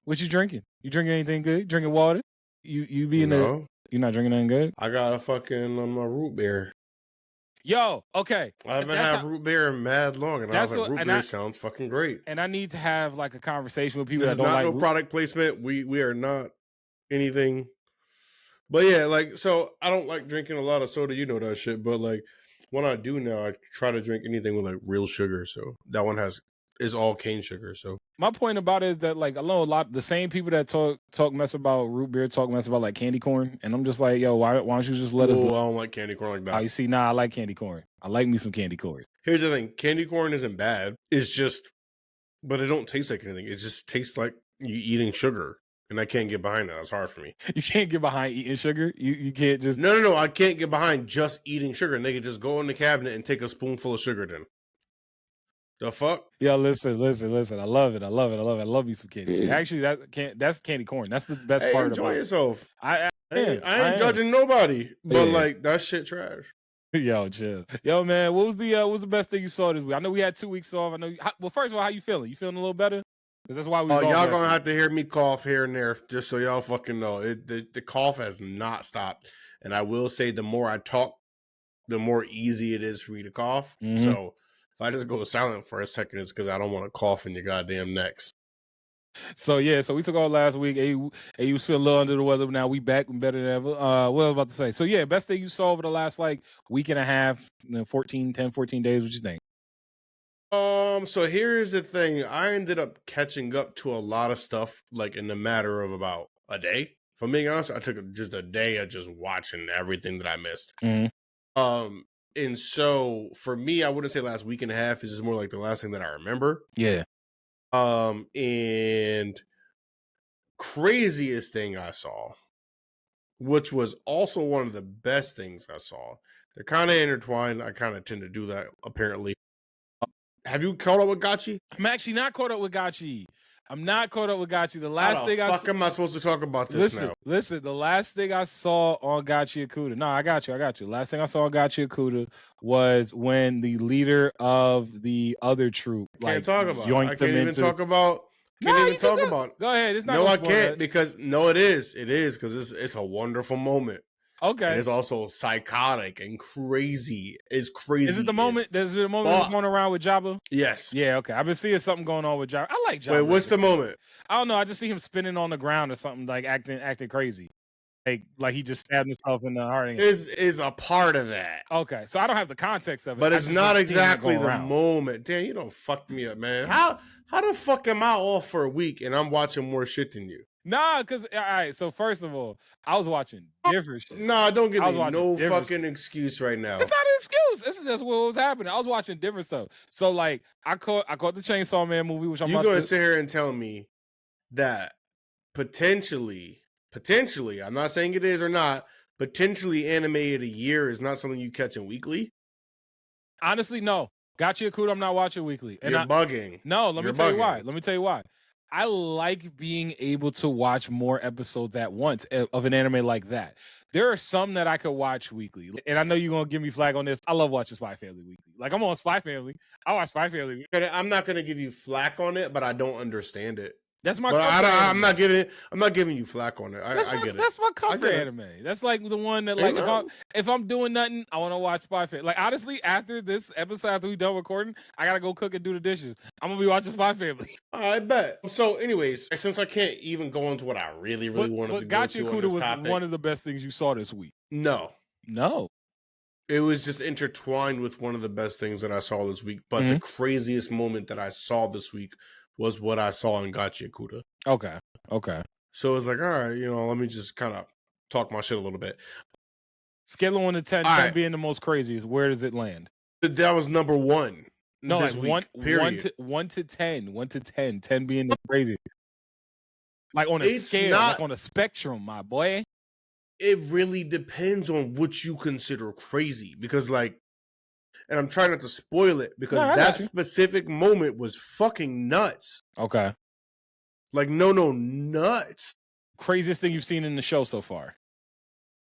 What you drinking? You drinking anything good? Drinking water? You being No. You're not drinking nothing good? I got a fucking my root beer. Yo, okay. I haven't had root beer in mad long, and I was like, root beer sounds fucking great. And I need to have like a conversation with people This that don't like no product placement. We are not anything. But yeah, like, so I don't like drinking a lot of soda, you know that shit. But like, when I do now, I try to drink anything with like real sugar. So that one is all cane sugar. So my point about it is that like I know a lot the same people that talk mess about root beer talk mess about like candy corn, and I'm just like, yo, why don't you just let us? I don't like candy corn like that. Oh, you see, I like candy corn. I like me some candy corn. Here's the thing: candy corn isn't bad. It's just, but it don't taste like anything. It just tastes like you eating sugar. And I can't get behind that. It's hard for me. You can't get behind eating sugar? You can't just... No. I can't get behind just eating sugar. And they can just go in the cabinet and take a spoonful of sugar then. The fuck? Yeah, listen. I love it. I love me some candy. Actually, that's candy corn. That's the best part about it. Enjoy yourself. I ain't judging nobody. But like, that shit trash. Yo, chill. Yo, man, what was the best thing you saw this week? I know we had 2 weeks off. I know. Well, first of all, how you feeling? You feeling a little better? Because that's why we. Y'all gonna have to hear me cough here and there, just so y'all fucking know. The cough has not stopped, and I will say, the more I talk, the more easy it is for me to cough. Mm-hmm. So if I just go silent for a second, it's because I don't want to cough in your goddamn necks. So yeah, so we took off last week. AU was feeling a little under the weather, but now we back and better than ever. What I was about to say. So yeah, best thing you saw over the last like week and a half, 14 days. What you think? So here's the thing. I ended up catching up to a lot of stuff like in the matter of about a day. If I'm being honest, I took just a day of just watching everything that I missed. Mm-hmm. And so for me, I wouldn't say last week and a half. This is more like the last thing that I remember. Yeah. And craziest thing I saw, which was also one of the best things I saw. They're kind of intertwined. I kind of tend to do that apparently. Have you caught up with Gachi? I'm actually not caught up with Gachi. The last thing How the fuck am I supposed to talk about this now? Listen, the last thing I saw on Gachi Akuda. No, I got you. Last thing I saw on Gachi Akuda was when the leader of the other troop can't talk about. Go ahead. It's not. No, I can't because it is. It is because it's a wonderful moment. Okay. And it's also psychotic and crazy. It's crazy. Is it the moment? There's been a moment that's going around with Jabba? Yes. Yeah, okay. I've been seeing something going on with Jabba. I like Jabba. Wait, what's the moment? I don't know. I just see him spinning on the ground or something, like acting crazy. Like he just stabbed himself in the heart. Is a part of that. Okay. So I don't have the context of it. But it's not exactly the moment. Damn, you don't fuck me up, man. How the fuck am I off for a week and I'm watching more shit than you? Nah, because, all right, so first of all, I was watching different shit. Nah, don't give me no fucking excuse right now. It's not an excuse. This is just what was happening. I was watching different stuff. So, like, I caught the Chainsaw Man movie, which I'm going to sit here and tell me that potentially, I'm not saying it is or not, potentially animated a year is not something you catching weekly? Honestly, no. Gachi Akuda, I'm not watching weekly. And you're bugging. No, let me tell you why. I like being able to watch more episodes at once of an anime like that. There are some that I could watch weekly. And I know you're going to give me flag on this. I love watching Spy Family weekly. Like, I'm on Spy Family. I watch Spy Family. I'm not going to give you flack on it, but I don't understand it. That's my comfort I'm not giving you flack on it. I get it. That's my comfort anime. That's like the one that, like, if I'm doing nothing, I want to watch Spy Family. Like, honestly, after this episode, after we done recording, I gotta go cook and do the dishes. I'm gonna be watching Spy Family. I bet. So, anyways, since I can't even go into what I really wanted to go to on this topic, was one of the best things you saw this week. No. It was just intertwined with one of the best things that I saw this week. But the craziest moment that I saw this week was what I saw in Gachi Akuda. Okay. So it's like, all right, let me just kind of talk my shit a little bit. Scale of 1 to 10, 10 being the most craziest, where does it land? That was number 1. No, like week, 1 to 10. 1 to 10. 10 being the craziest. Like on a scale, like on a spectrum, my boy. It really depends on what you consider crazy. Because, like, and I'm trying not to spoil it because that specific moment was fucking nuts. Okay. Like, no, nuts. Craziest thing you've seen in the show so far?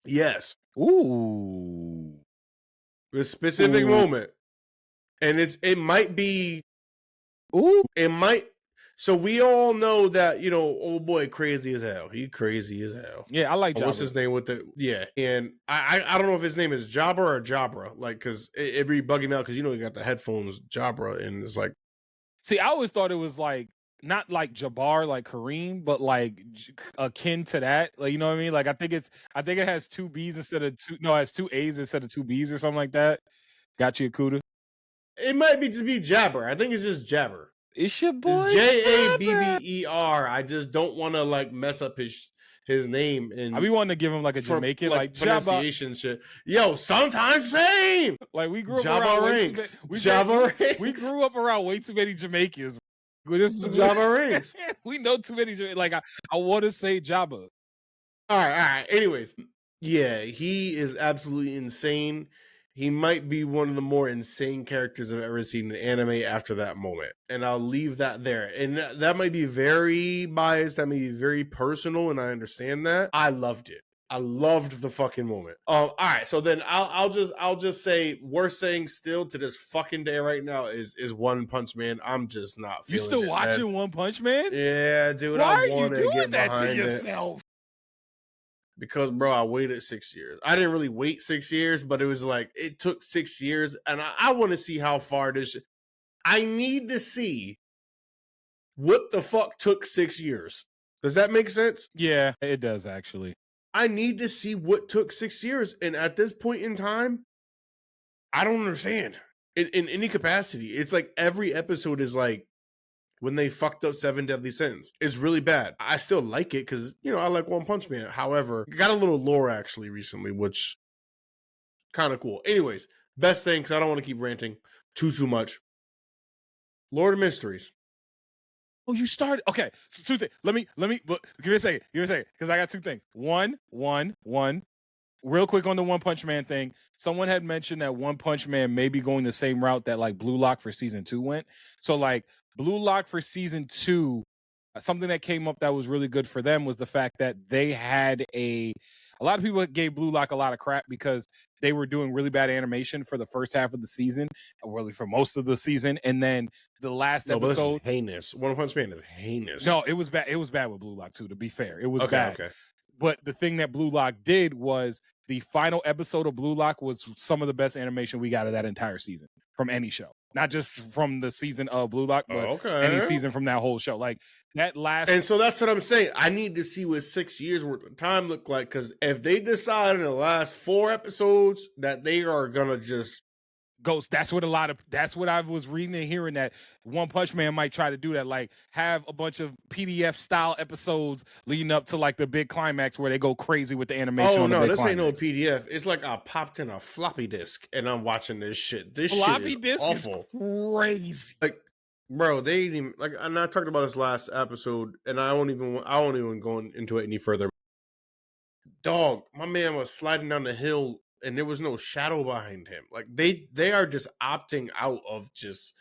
Yes. Ooh. The specific moment. And it might be... Ooh. It might... So we all know that, you know, old boy crazy as hell. He crazy as hell. Yeah, I like Jabba. What's his name with the and I don't know if his name is Jabba or Jabra, like, because it be bugging me out because, you know, he got the headphones Jabra, and it's like, see, I always thought it was like not like Jabbar, like Kareem, but like akin to that. Like, you know what I mean? Like, I think it has two B's instead of two. No, it has two A's instead of two B's or something like that. Got you, Akuda. it might be just be Jabber. I think it's just Jabber. It's your boy. It's Jabber. I just don't want to like mess up his name. And I be wanting to give him like a Jamaican like pronunciation shit. Yo, sometimes same. Like we grew up Jabba around Ranks. We grew up around way too many Jamaicans. This is Jabba Ranks. We know too many. Like I want to say Jabba. All right. Anyways, yeah, he is absolutely insane. He might be one of the more insane characters I've ever seen in anime after that moment. And I'll leave that there. And that might be very biased. That may be very personal, and I understand that. I loved it. I loved the fucking moment. All right, so then I'll just say worst thing still to this fucking day right now is One Punch Man. I'm just not feeling it. You still watching One Punch Man? Yeah, dude. Why I are you doing get that to it. yourself? Because, bro, I waited 6 years. I didn't really wait 6 years, but it was like, it took 6 years. And I want to see how far this... I need to see what the fuck took 6 years. Does that make sense? Yeah, it does, actually. I need to see what took 6 years. And at this point in time, I don't understand. In any capacity. It's like every episode is like, when they fucked up 7 Deadly Sins. It's really bad. I still like it because, you know, I like One Punch Man. However, got a little lore actually recently, which kind of cool. Anyways, best thing, because I don't want to keep ranting too much. Lord of Mysteries. Oh, you started. Okay, so two things. Let me. But give me a second. Because I got two things. One. Real quick on the One Punch Man thing. Someone had mentioned that One Punch Man may be going the same route that like Blue Lock for season 2 went. So like Blue Lock for season 2, something that came up that was really good for them was the fact that they had a lot of people gave Blue Lock a lot of crap because they were doing really bad animation for the first half of the season, really for most of the season, and then the last episode. But this is heinous. One Punch Man is heinous. No, it was bad. It was bad with Blue Lock too. To be fair, it was bad. Okay. But the thing that Blue Lock did was the final episode of Blue Lock was some of the best animation we got of that entire season from any show. Not just from the season of Blue Lock, but any season from that whole show. Like that last. And so that's what I'm saying. I need to see what 6 years worth of time look like. Because if they decide in the last 4 episodes that they are going to just Ghost, that's what I was reading and hearing, that One Punch Man might try to do that, like have a bunch of PDF style episodes leading up to like the big climax where they go crazy with the animation. Oh no, this ain't no PDF. It's like I popped in a floppy disk and I'm watching this shit. This floppy shit is disk awful. Is crazy. Like, bro, they ain't even like. And I talked about this last episode, and I won't even go into it any further. Dog, my man was sliding down the hill and there was no shadow behind him. Like they are just opting out of just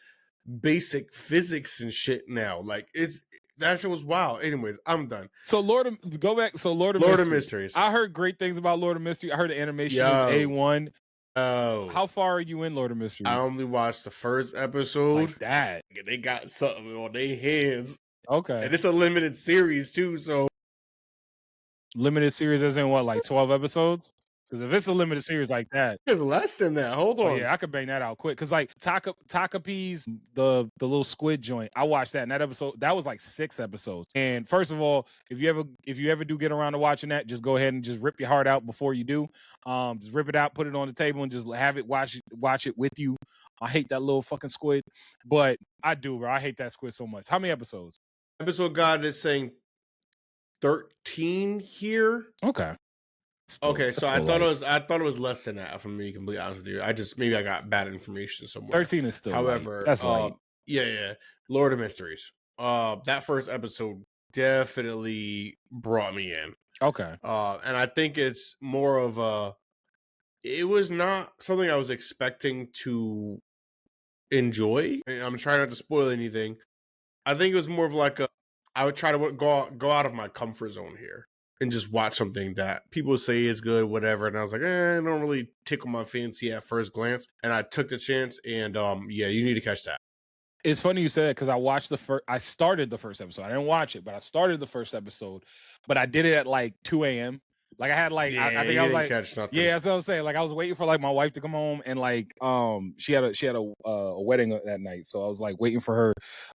basic physics and shit now. Like that shit was wild. Anyways, I'm done. So Lord of Mysteries. I heard great things about Lord of Mysteries. I heard the animation is A1. Oh, how far are you in Lord of Mysteries? I only watched the first episode. Like that. They got something on their hands. Okay. And it's a limited series too, so limited series as in what, like 12 episodes? Because if it's a limited series like that, it's less than that. Hold on. Yeah, I could bang that out quick. Because like Takapi's the little squid joint, I watched that, and that episode, that was like 6 episodes. And first of all, if you ever do get around to watching that, just go ahead and just rip your heart out before you do. Just rip it out, put it on the table, and just have it watch it with you. I hate that little fucking squid, but I do, bro. I hate that squid so much. How many episodes? Episode God is saying 13 here. Okay. Okay, so I thought it was less than that. If I'm being completely honest with you, maybe I got bad information somewhere. 13 is still. However, light. That's light. Yeah. Lord of Mysteries. That first episode definitely brought me in. Okay. And I think it's more of it was not something I was expecting to enjoy. I'm trying not to spoil anything. I think it was more of like I would try to go out of my comfort zone here and just watch something that people say is good, whatever. And I was like, I don't really tickle my fancy at first glance. And I took the chance, and yeah, you need to catch that. It's funny you said, because I started the first episode. I didn't watch it, but I started the first episode, but I did it at like 2 a.m. Like I had like Yeah, I think you I was didn't like, catch nothing. yeah, that's what I was saying. Like I was waiting for like my wife to come home, and like she had a wedding that night, so I was like waiting for her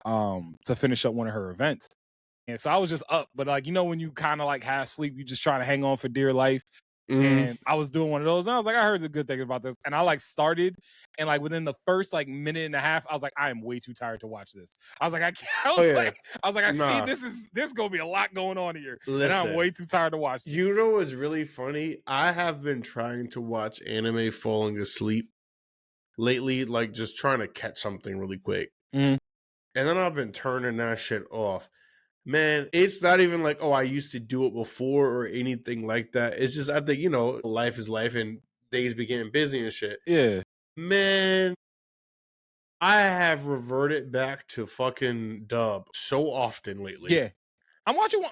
to finish up one of her events. And so I was just up, but like, when you kind of like half sleep, you just trying to hang on for dear life. And I was doing one of those, and I was like, I heard the good thing about this. And I like started, and like within the first like minute and a half, I was like, I am way too tired to watch this. I was like, I can't. I was like, I see this gonna be a lot going on here. Listen, and I'm way too tired to watch this. You know what's really funny? I have been trying to watch anime falling asleep lately, like just trying to catch something really quick. Mm-hmm. And then I've been turning that shit off. Man, it's not even like, oh, I used to do it before or anything like that. It's just, I think, life is life and days be getting busy and shit. Yeah. Man, I have reverted back to fucking dub so often lately. Yeah. I'm watching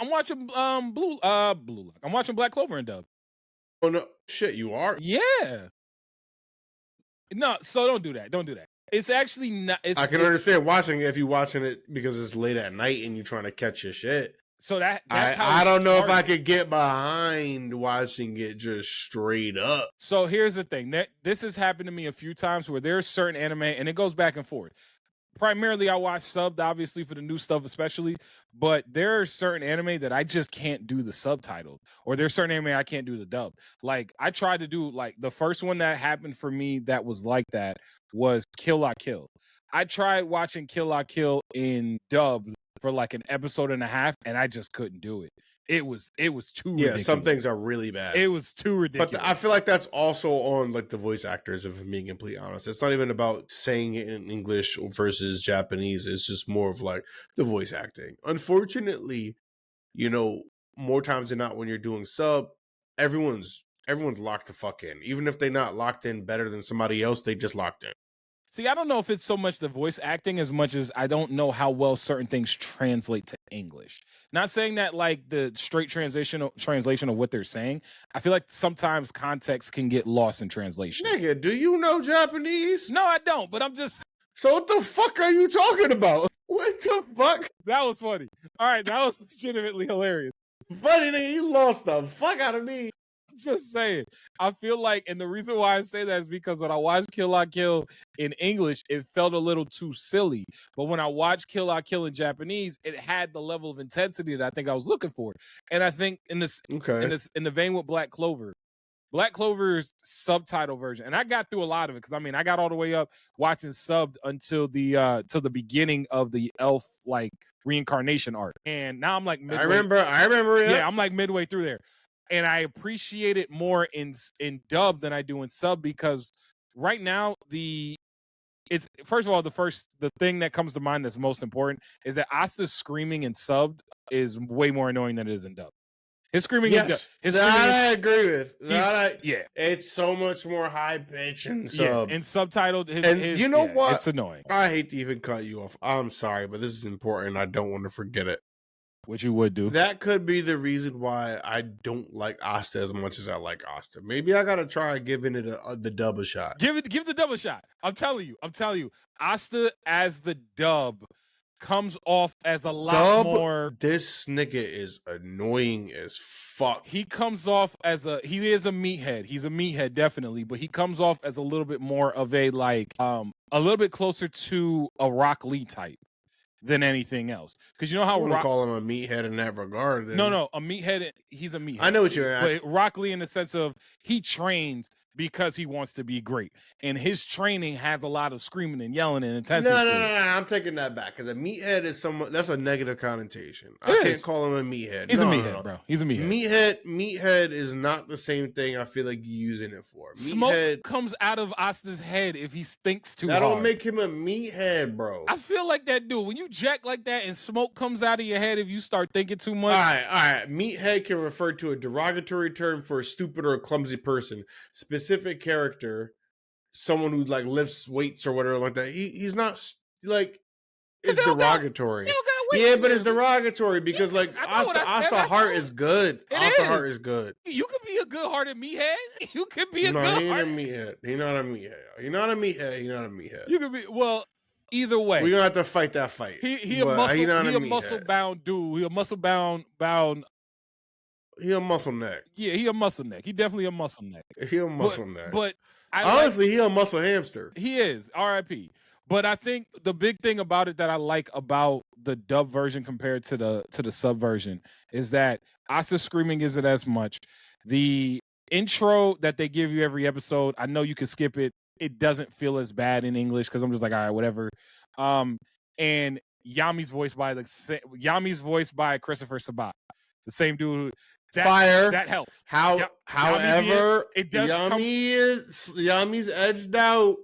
Blue Lock. I'm watching Black Clover in dub. Oh no, shit, you are? Yeah. No, so don't do that. Don't do that. It's actually not. I can understand watching it if you're watching it because it's late at night and you're trying to catch your shit. So that's I don't know if I could get behind watching it just straight up. So here's the thing. This has happened to me a few times where there's certain anime, and it goes back and forth. Primarily, I watch subbed, obviously, for the new stuff especially, but there are certain anime that I just can't do the subtitle, or there's certain anime I can't do the dub. Like, I tried to do, like, the first one that happened for me that was like that was Kill La Kill. I tried watching Kill La Kill in dub for like an episode and a half, and I just couldn't do it. It was too ridiculous. Some things are really bad. It was too ridiculous. But I feel like that's also on like the voice actors, if I'm being completely honest. It's not even about saying it in English versus Japanese. It's just more of like the voice acting. Unfortunately, more times than not when you're doing sub, everyone's locked the fuck in. Even if they're not locked in better than somebody else, they just locked in. See, I don't know if it's so much the voice acting as much as I don't know how well certain things translate to English. Not saying that like the straight translation of what they're saying. I feel like sometimes context can get lost in translation. Nigga, do you know Japanese? No, I don't, but I'm just... So what the fuck are you talking about? What the fuck? That was funny. All right, that was legitimately hilarious. Funny nigga, you lost the fuck out of me. Just saying. I feel like, and the reason why I say that is because when I watched Kill La Kill in English, it felt a little too silly. But when I watched Kill La Kill in Japanese, it had the level of intensity that I think I was looking for. And I think in the vein with Black Clover's subtitle version, and I got through a lot of it because I got all the way up watching subbed until the beginning of the elf like reincarnation arc, and now I'm like midway, I remember. Yeah, I'm like midway through there. And I appreciate it more in dub than I do in sub because right now it's first of all the thing that comes to mind that's most important is that Asta's screaming in subbed is way more annoying than it is in dub. His screaming is I agree with. Yeah, it's so much more high pitch and sub. Yeah, and subtitled. You know what? It's annoying. I hate to even cut you off. I'm sorry, but this is important. I don't want to forget it. What you would do. That could be the reason why I don't like Asta as much as I like Asta. Maybe I gotta try giving it the dub a shot. Give the dub a shot. I'm telling you. Asta as the dub comes off as a lot more. This nigga is annoying as fuck. He comes off as he is a meathead. He's a meathead definitely, but he comes off as a little bit more of a like a little bit closer to a Rock Lee type than anything else. Because you know how I call him a meathead in that regard. Then. No, a meathead. He's a meathead. I know what you're at. But Rock Lee in the sense of he trains because he wants to be great, and his training has a lot of screaming and yelling and intensity. No, I'm taking that back because a meathead is that's a negative connotation. I can't call him a meathead. He's a meathead, bro. He's a meathead. Meathead is not the same thing. I feel like you're using it for. Smoke comes out of Asta's head if he thinks too hard. That don't make him a meathead, bro. I feel like that dude. When you jack like that and smoke comes out of your head if you start thinking too much. All right. Meathead can refer to a derogatory term for a stupid or a clumsy person. Specific character, someone who like lifts weights or whatever like that. He's not like it's derogatory. But it's derogatory because like Asa heart is good. Asa heart is good. You could be a good-hearted meathead. You could be a good-hearted meathead. He's not a meathead. He's not a meathead. You could be Either way, we're gonna have to fight that fight. he a But, muscle you know what I he a mean? muscle bound dude. He a muscle bound. He a muscle neck. Yeah, he a muscle neck. He definitely a muscle neck. He a muscle neck. But honestly, he a muscle hamster. He is R.I.P. But I think the big thing about it that I like about the dub version compared to the sub version is that Asa screaming isn't as much. The intro that they give you every episode, I know you can skip it. It doesn't feel as bad in English because I'm just like, all right, whatever. And Yami's voiced by Christopher Sabat, the same dude. That helps. However, Yami's edged out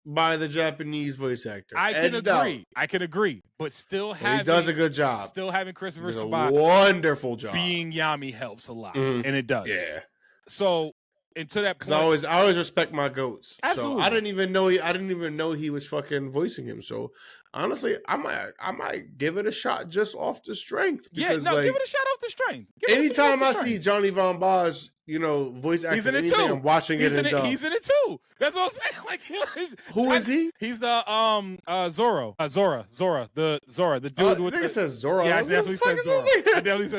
by the Japanese voice actor. I can agree, but still having he does a good job. Still having Christopher Sabat, a wonderful job. Being Yami helps a lot, and it does. Yeah. So, and to that point, I always respect my goats. Absolutely. So I didn't even know he was fucking voicing him. So honestly, I might give it a shot just off the strength. Because, give it a shot off the strength. Anytime I see Johnny Von Bosch, voice acting, he's in it too. I'm watching he's it. He's in it too. That's what I'm saying. Like, who is he? He's the Zoro. Zora, the dude with it says Zoro. Yeah, I definitely said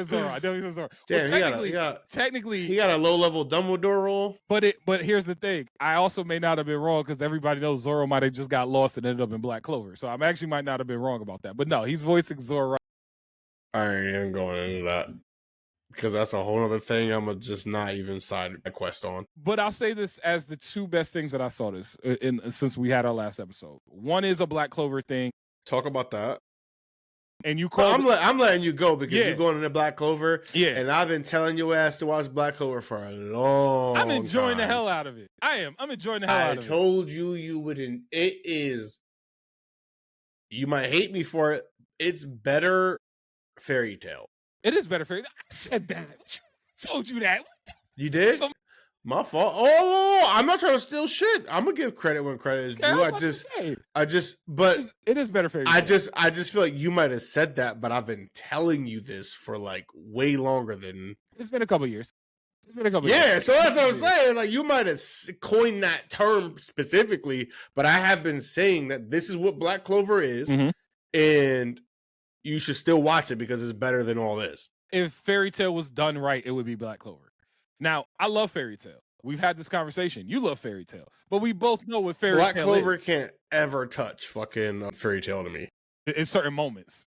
Zoro. Damn, technically, he got a low level Dumbledore role. But here's the thing. I also may not have been wrong because everybody knows Zoro might have just got lost and ended up in Black Clover. So I'm actually might not have been wrong about that. But no, he's voicing Zoro. I ain't even going into that, because that's a whole other thing I'm just not even side quest on. But I'll say this as the two best things that I saw this since we had our last episode. One is a Black Clover thing. Talk about that. And you call I'm letting you go because you're going into Black Clover. Yeah. And I've been telling your ass to watch Black Clover for a long time. I'm enjoying the hell out of it. I'm enjoying the hell out of it. I told you wouldn't. It is. You might hate me for it. It's better Fairy Tail. It is better Fairy Tail. I said that. I told you that. You did? My fault. Oh, I'm not trying to steal shit. I'm gonna give credit when credit is due. But it is better Fairy Tail. I just feel like you might have said that, but I've been telling you this for like way longer than. It's been a couple years. So that's what I'm saying. Like, you might have coined that term specifically, but I have been saying that this is what Black Clover is, and you should still watch it because it's better than all this. If Fairy Tail was done right, it would be Black Clover. Now, I love Fairy Tail. We've had this conversation. You love Fairy Tail, but we both know what Fairy Tail is. Black Clover can't ever touch fucking Fairy Tail to me. In certain moments.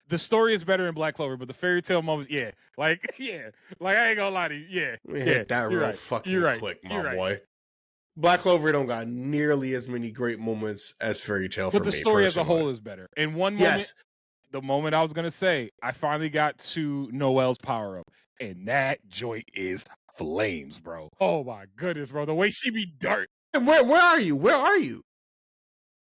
The story is better in Black Clover, but the Fairy Tail moments, like I ain't gonna lie to you, hit that real fucking quick, my boy. Black Clover don't got nearly as many great moments as Fairy Tail, but the story as a whole is better. In one moment, the moment I was gonna say, I finally got to Noelle's power up, and that joint is flames, bro. Oh my goodness, bro, the way she be dark. And where are you?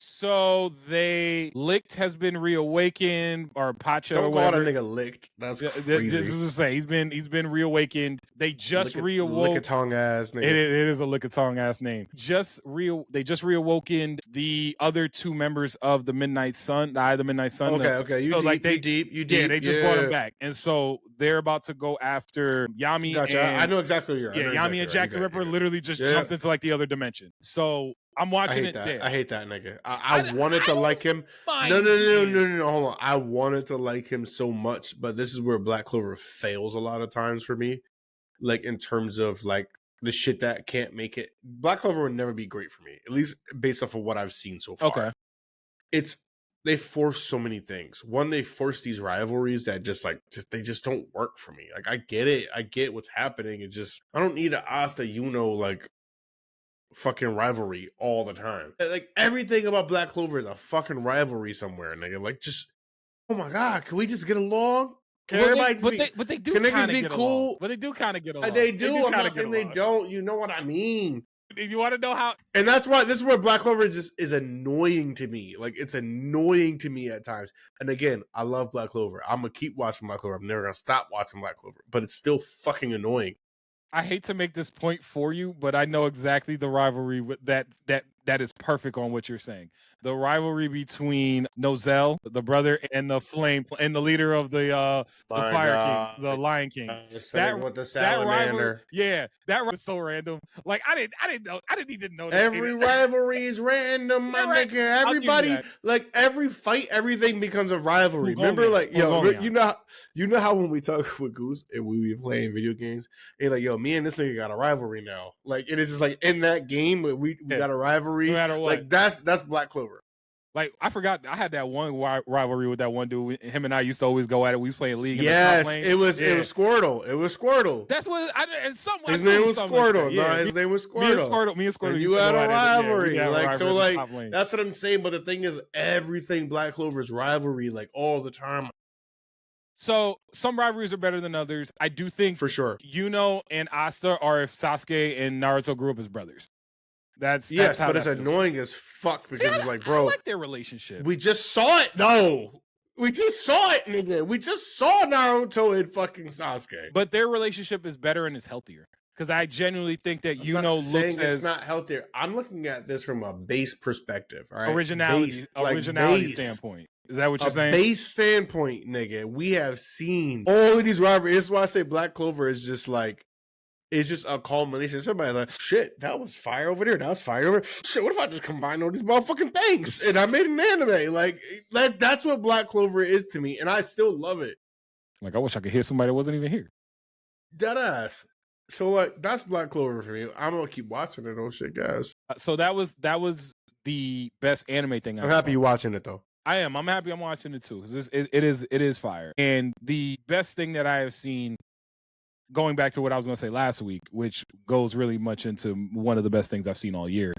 So Licht has been reawakened, or Pacha. Don't or whatever. call that nigga Licht. That's crazy. Just to say, he's been reawakened. They just reawoke. Lickatong ass name. It is a Lickatong ass name. They just reawakened the other two members of the Midnight Sun. The Midnight Sun. Okay. You deep. Yeah, they just brought him back, and so they're about to go after Yami. Gotcha. I know exactly who you're. Yeah, Yami and Jack the Ripper literally just jumped into like the other dimension. So I'm watching it there. I hate that nigga. I wanted to like him. No. Hold on. I wanted to like him so much, but this is where Black Clover fails a lot of times for me. Like, in terms of like the shit that can't make it. Black Clover would never be great for me, at least based off of what I've seen so far. Okay. They force so many things. One, they force these rivalries that they just don't work for me. Like, I get it. I get what's happening. I don't need an Asta like fucking rivalry all the time. Like, everything about Black Clover is a fucking rivalry somewhere, nigga. Like, just, oh my god, can we just get along? But they do kind of get cool. Along. But they do kind of get along. They do. I'm not saying they don't. You know what I mean? You want to know how? And that's why this is where Black Clover is annoying to me. Like, it's annoying to me at times. And again, I love Black Clover. I'm gonna keep watching Black Clover. I'm never gonna stop watching Black Clover. But it's still fucking annoying. I hate to make this point for you, but I know exactly the rivalry that that is perfect on what you're saying. The rivalry between Nozel, the brother, and the Flame, and the leader of the Fire King, the Lion Kings. That with the that rivalry, salamander. that was so random. Like I didn't need to know that. Every rivalry is random, my Right. nigga. Everybody, like every fight, everything becomes a rivalry. Remember, like you know how when we talk with Goose and we be playing video games, and like, yo, me and this nigga got a rivalry now. Like it is just like in that game we got a rivalry. No matter what. Like that's Black Clover. Like I forgot, I had that one rivalry with that one dude. Him and I used to always go at it. We was playing League. Yes, it was Squirtle. It was Squirtle. That's what his name was Squirtle. No, his name was Squirtle. Me and Squirtle. And you had a rivalry. Like so, like that's what I'm saying. But the thing is, everything Black Clover is rivalry, like all the time. So some rivalries are better than others. I do think for sure. Yuno and Asta are if Sasuke and Naruto grew up as brothers. That's how but it's annoying as fuck because it's like, bro, I like their relationship. We just saw it. No, we just saw it, nigga. We just saw Naruto and fucking Sasuke. But their relationship is better and is healthier. Because I genuinely think that looks as it's not healthier. I'm looking at this from a base perspective. All right, originality standpoint. Is that what you're saying? Base standpoint, nigga. We have seen all of these rivalries. This is why I say Black Clover is just like. It's just a culmination. Somebody's like, shit, that was fire over there. That was fire over there. Shit, what if I just combine all these motherfucking things and I made an anime? Like, that's what Black Clover is to me, and I still love it. Like, I wish I could hear somebody that wasn't even here. Deadass. So, like, that's Black Clover for me. I'm going to keep watching it. Oh, shit, guys. So that was the best anime thing. I'm happy you're watching it, though. I am. I'm happy I'm watching it, too. Because it is fire. And the best thing that I have seen, going back to what I was going to say last week, which goes really much into one of the best things I've seen all year.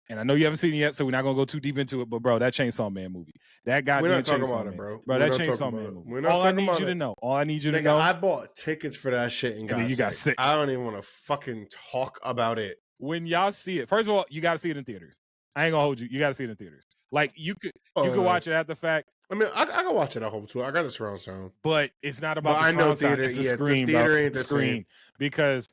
And I know you haven't seen it yet, so we're not going to go too deep into it. But, bro, that Chainsaw Man movie. That goddamn We're not talking Chainsaw about Man. it, bro. Bro, that Chainsaw Man movie. All I need you to know. All I need you to know. I bought tickets for that shit and got sick. I don't even want to fucking talk about it. When y'all see it, first of all, you got to see it in theaters. I ain't going to hold you. You got to see it in theaters. Like, you could watch it after the fact. I mean, I can watch it at home too. I got the surround sound, but it's not about the surround sound. It's the screen, bro. It's the screen because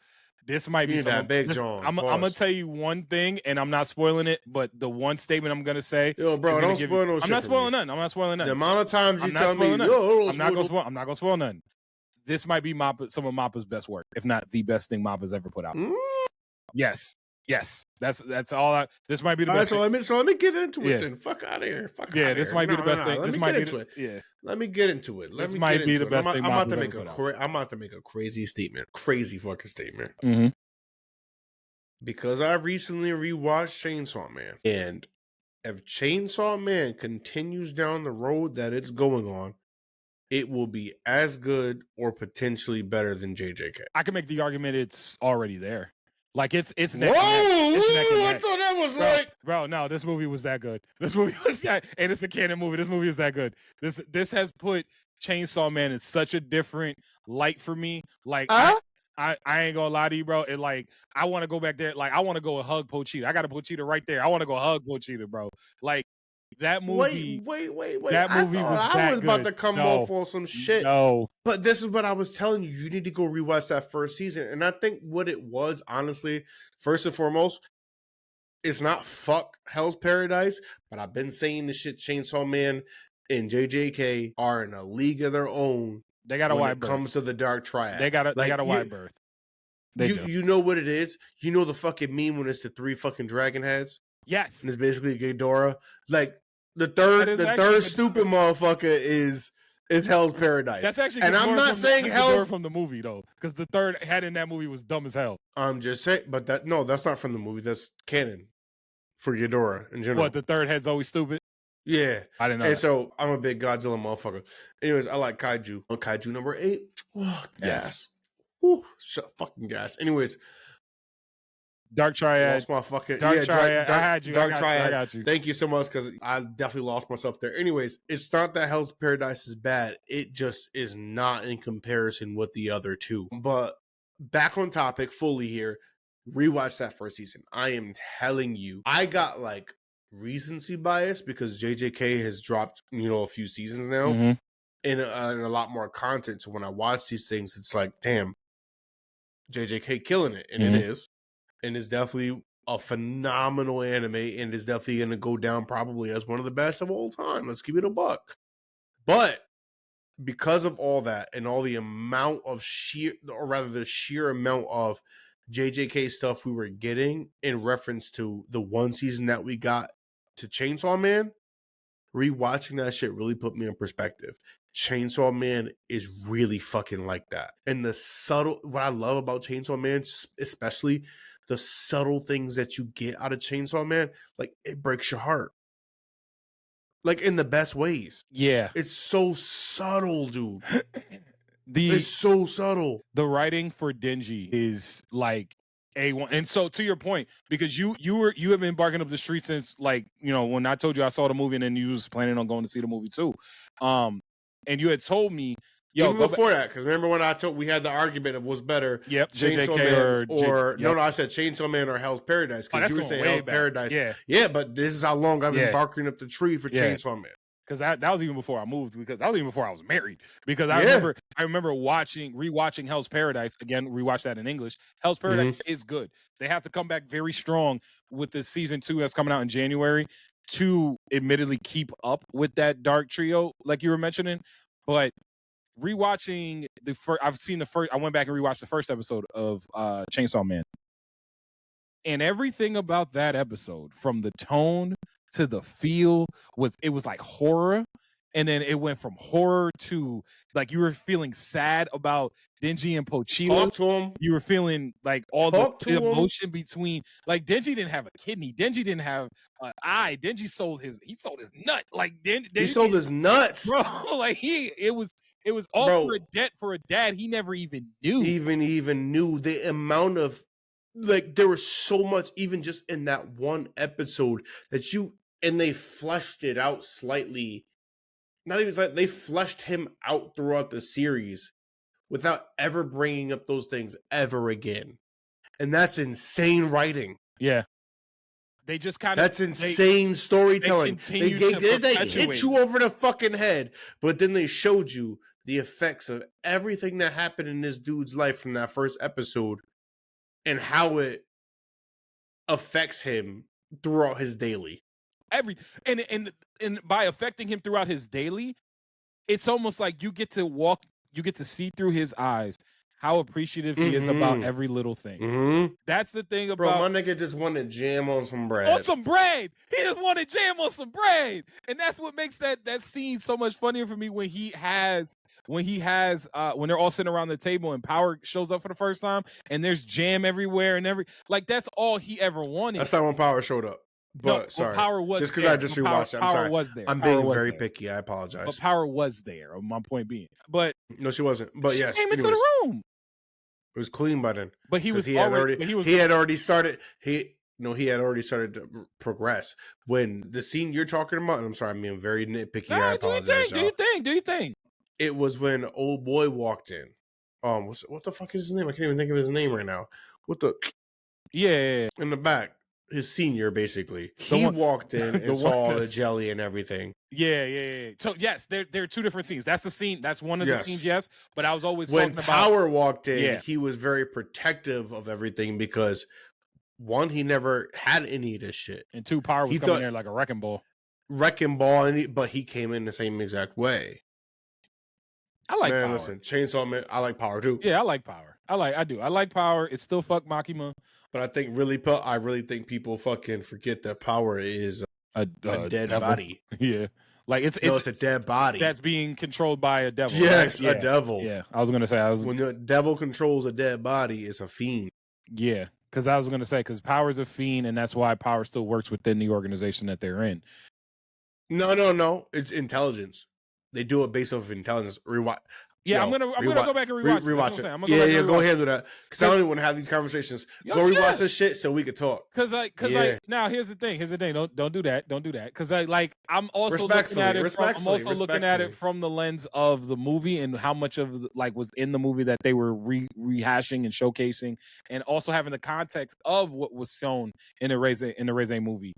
this might be that big John. I'm gonna tell you one thing, and I'm not spoiling it. But the one statement I'm gonna say, yo, bro, don't spoil no shit. I'm not spoiling nothing. I'm not spoiling nothing. The amount of times you tell me, yo, I'm not gonna spoil nothing. This might be some of Mappa's best work, if not the best thing Mappa's ever put out. Yes. That's all. This might be the best. So let me get into it then. Fuck out of here. This might be the best thing. This might be it. Yeah. Let me get into it. This might be the best thing. I'm about to make a crazy statement. Crazy fucking statement. Mm-hmm. Because I recently rewatched Chainsaw Man, and if Chainsaw Man continues down the road that it's going on, it will be as good or potentially better than JJK. I can make the argument it's already there. Like it's neck and neck. I thought that was bro. No, this movie was that good. This movie was that, and it's a canon movie. This movie is that good. This has put Chainsaw Man in such a different light for me. Like I ain't gonna lie to you, bro. It like I want to go back there. Like I want to go and hug Pochita. I got a Pochita right there. I want to go hug Pochita, bro. Like that movie. Wait. That movie I was about good. to come off on some shit. No. But this is what I was telling you. You need to go rewatch that first season. And I think what it was, honestly, first and foremost, it's not fuck Hell's Paradise, but I've been saying this shit. Chainsaw Man and JJK are in a league of their own. They got a wide berth. When it comes to the Dark Triad. They got a wide berth. You know what it is? You know the fucking meme when it's the 3 fucking dragon heads? Yes. And it's basically Ghidorah. Like the third stupid motherfucker is Hell's Paradise. That's actually, and I'm not saying Hell's from the movie though, because the third head in that movie was dumb as hell. I'm just saying, but that's not from the movie. That's canon for Ghidorah in general. What, the third head's always stupid? Yeah, I didn't know. And that. So I'm a big Godzilla motherfucker. Anyways, I like kaiju. On kaiju number 8. Oh, yes. Fucking gas. Anyways. Dark Triad. Lost my fucking Dark Triad. I had you. Dark Triad. I got you. Thank you so much because I definitely lost myself there. Anyways, it's not that Hell's Paradise is bad. It just is not in comparison with the other two. But back on topic fully here. Rewatch that first season. I am telling you, I got like recency bias because JJK has dropped, a few seasons now and a lot more content. So when I watch these things, it's like, damn, JJK killing it. And it is. And it's definitely a phenomenal anime and is definitely going to go down probably as one of the best of all time. Let's give it a buck. But because of all that and all the amount of the sheer amount of JJK stuff we were getting in reference to the one season that we got to Chainsaw Man, rewatching that shit really put me in perspective. Chainsaw Man is really fucking like that. And what I love about Chainsaw Man, especially the subtle things that you get out of Chainsaw Man, like it breaks your heart. Like in the best ways. Yeah. It's so subtle, dude. It's so subtle. The writing for Denji is like A1. And so to your point, because you have been barking up the street since, like, you know, when I told you I saw the movie and then you was planning on going to see the movie too. And you had told me, even before that, because remember when we had the argument of what's better, Chainsaw Man or no, I said Chainsaw Man or Hell's Paradise, because you were saying Hell's Paradise. Yeah, but this is how long I've been barking up the tree for Chainsaw Man. Because that was even before I moved, because that was even before I was married. Because I remember rewatching Hell's Paradise again. Rewatch that in English. Hell's Paradise is good. They have to come back very strong with the season 2 that's coming out in January to admittedly keep up with that dark trio like you were mentioning. But rewatching I went back and rewatched the first episode of Chainsaw Man, and everything about that episode, from the tone to the feel, was like horror, and then it went from horror to like you were feeling sad about Denji and Pochita. Talk to him. You were feeling like all the emotion between, like, Denji didn't have a kidney, Denji didn't have an eye, Denji sold his nut, like he sold his nuts, bro. Like it was all for a dad he never even knew. Even knew the amount of, like, there was so much even just in that one episode and they fleshed it out slightly. Not even like they fleshed him out throughout the series without ever bringing up those things ever again. And that's insane writing. Yeah. They just kind of... That's insane storytelling. They hit you over the fucking head, but then they showed you the effects of everything that happened in this dude's life from that first episode and how it affects him throughout his daily. And by affecting him throughout his daily, it's almost like you get to see through his eyes how appreciative he is about every little thing. That's the thing about... Bro, my nigga just wanted jam on some bread. On some bread! He just wanted jam on some bread! And that's what makes that scene so much funnier for me when they're all sitting around the table and Power shows up for the first time and there's jam everywhere and like, that's all he ever wanted. That's not when Power showed up. But sorry, Power was just because I just rewatched it. I'm sorry. Was there. I'm being very picky. I apologize. But Power was there. My point being, but no, she wasn't. But yes, came into the room. It was clean by then. But he had already started to progress when the scene you're talking about. And I'm sorry, I'm being very nitpicky. I apologize. Do your thing. It was when old boy walked in. What the fuck is his name? I can't even think of his name right now. Yeah. In the back. His senior, basically. He walked in and saw all the jelly and everything. Yeah. So yes, there are two different scenes. That's the scene. That's one of the scenes. Yes, but I was always when talking about Power walked in. He was very protective of everything because one, he never had any of this shit, and two, Power was coming there like a wrecking ball. But he came in the same exact way. I like Power. Listen, Chainsaw Man. I like Power too. Yeah, I like Power. I like Power. It's still fuck Makima. But I really think people fucking forget that Power is a dead body. Yeah, like it's a dead body that's being controlled by a devil. Yes, right? a devil. Yeah, I was gonna say when the devil controls a dead body, it's a fiend. Yeah, because I was gonna say Power's a fiend, and that's why Power still works within the organization that they're in. No, it's intelligence. They do it based off of intelligence. Yeah, I'm gonna go back and rewatch it. Yeah, go ahead with that. Because I don't even want to have these conversations. Go rewatch this shit so we can talk. Because now here's the thing. Don't do that. Because I'm also looking at it from the lens of the movie and how much of was in the movie that they were rehashing and showcasing, and also having the context of what was shown in the Reze movie.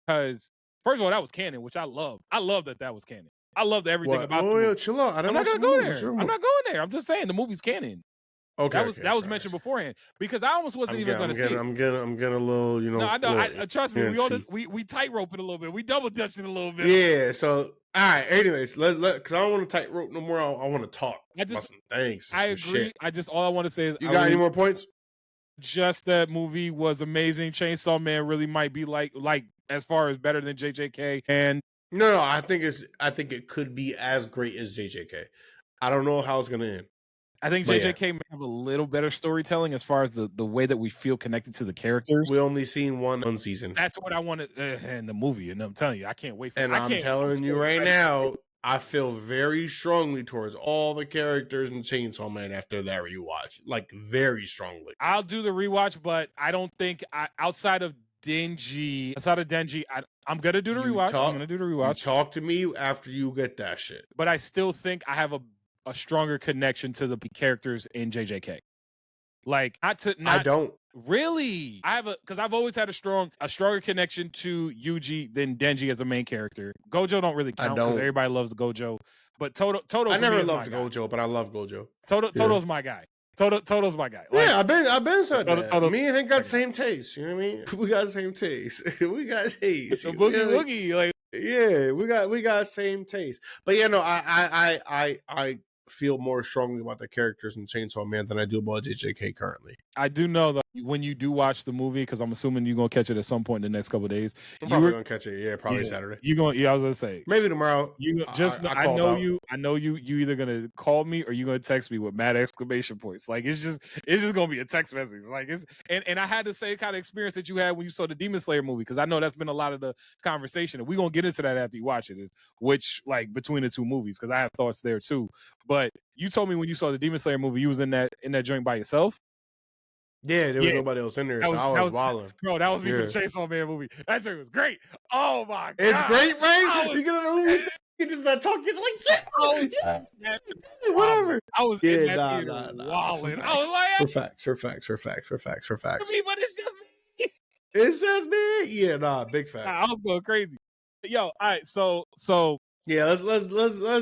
Because first of all, that was canon, which I love. I love that was canon. I loved everything about it. Chill out. I'm not gonna go there. I'm not going there. I'm just saying the movie's canon. Okay, That was mentioned beforehand because I almost wasn't even going to see it. I'm getting a little, No, I know. Trust me, we we tightrope it a little bit. We double dutch it a little bit. Yeah. So all right. Anyways, because I don't want to tightrope no more. I want to talk about some things. I agree. Shit. All I want to say is, you got any more points? Just that movie was amazing. Chainsaw Man really might be like as far as better than JJK. And no, I think it could be as great as JJK. I don't know how it's gonna end. I think JJK may have a little better storytelling as far as the way that we feel connected to the characters. We only seen one season. That's what I wanted in the movie, and I'm telling you, I can't wait for it. And I'm telling you right now, I feel very strongly towards all the characters in Chainsaw Man after that rewatch. Like, very strongly. I'll do the rewatch, but I don't think outside of Denji, I'm gonna do the rewatch. I'm gonna do the rewatch. Talk to me after you get that shit. But I still think I have a stronger connection to the characters in JJK. Like, I don't really. Because I've always had a stronger connection to Yuji than Denji as a main character. Gojo don't really count because everybody loves the Gojo. But Todo. I never loved Gojo, but I love Gojo. Todo's my guy. Todo's my guy. Like, yeah, I've been said that. Me and him got the same taste. You know what I mean? We got the same taste. We got taste. The boogie, like, yeah, we got same taste. But yeah, no, I feel more strongly about the characters in Chainsaw Man than I do about JJK currently. I do know that when you do watch the movie, because I'm assuming you're gonna catch it at some point in the next couple of days. I'm probably gonna catch it. Yeah, probably Saturday. I was gonna say maybe tomorrow. I know you. You either gonna call me or you gonna text me with mad exclamation points. Like it's just gonna be a text message. Like and I had the same kind of experience that you had when you saw the Demon Slayer movie, because I know that's been a lot of the conversation, and we're gonna get into that after you watch it. Is which, like, between the two movies, because I have thoughts there too. But you told me when you saw the Demon Slayer movie, you was in that joint by yourself. Yeah, there was nobody else in there, so I was wilding. Bro, that was me for the Chainsaw Man movie. That joint was great. Oh my god, it's great, right? You get a you just talking like yes, whatever. I was in that theater wilding. I was like, for facts. But it's just me. It's just me. Yeah, big facts. I was going crazy. Yo, all right, so yeah, let's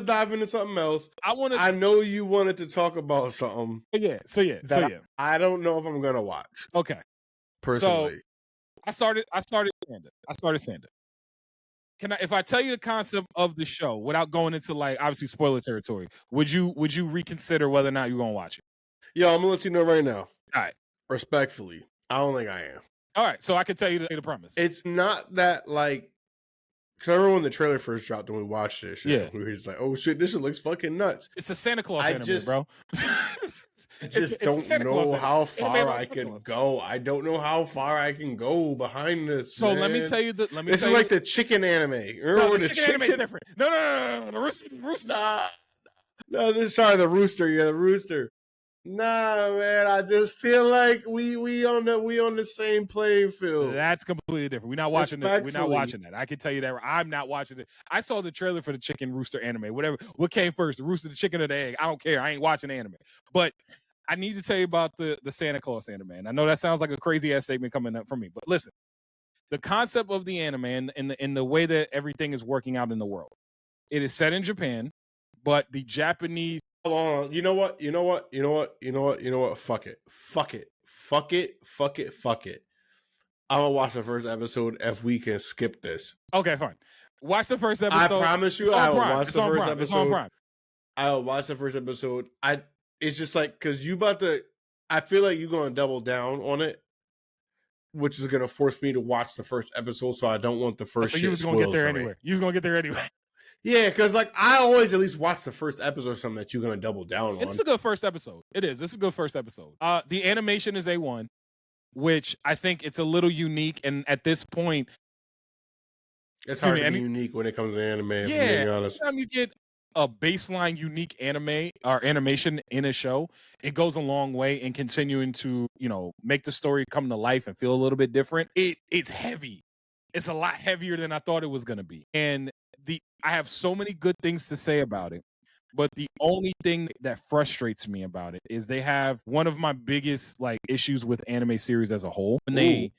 dive into something else. I know you wanted to talk about something. I don't know if I'm gonna watch. Okay. Personally. So I started Sanda. If I tell you the concept of the show without going into, like, obviously spoiler territory, would you reconsider whether or not you're gonna watch it? Yo, I'm gonna let you know right now. All right. Respectfully, I don't think I am. All right, so I can tell you the premise. It's not that, like, because I remember when the trailer first dropped and we watched this, we were just like, "Oh shit, this shit looks fucking nuts." It's a Santa Claus anime, bro. I just don't know how far I can go. I don't know how far I can go behind this. So let me tell you this is like the chicken anime. No, the chicken anime is different. No. The rooster. Sorry, the rooster. Yeah, the rooster. Nah, man. I just feel like we on the same playing field. That's completely different. We're not watching it. We're not watching that. I can tell you that. I'm not watching it. I saw the trailer for the chicken rooster anime. Whatever. What came first, the rooster, the chicken, or the egg? I don't care. I ain't watching anime. But I need to tell you about the Santa Claus anime. And I know that sounds like a crazy ass statement coming up from me, but listen, the concept of the anime and the way that everything is working out in the world. It is set in Japan, but the Japanese. Hold on. You know what? Fuck it. I'm gonna watch the first episode if we can skip this. Okay, fine. Watch the first episode. I promise you, I will watch the first episode. It's on Prime. I'll watch the first episode. It's just like, because I feel like you're going to double down on it, which is going to force me to watch the first episode, so I don't want the first shit spoiled. So you was going to get there anyway. You was going to get there anyway. Yeah, because, like, I always at least watch the first episode or something that you're going to double down on. It's a good first episode. It is. It's a good first episode. The animation is A1, which I think it's a little unique, and at this point, it's hard to be unique when it comes to anime, if I'm being honest. Anytime you get a baseline unique anime or animation in a show, it goes a long way in continuing to, make the story come to life and feel a little bit different. It's heavy. It's a lot heavier than I thought it was going to be. And I have so many good things to say about it, but the only thing that frustrates me about it is they have one of my biggest, like, issues with anime series as a whole. When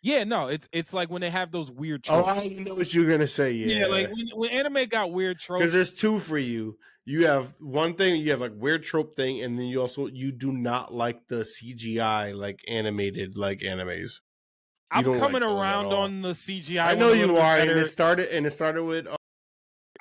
Yeah, no, it's like when they have those weird Oh, tropes. I know what you're gonna say. Yeah, like Yeah, when anime got weird because tropes. there's two for you. You have one thing, you have like weird trope thing, and then you do not like the CGI like animated like animes. You I'm don't like coming those at around all. on the CGI I one know a little you bit are, better. and it started with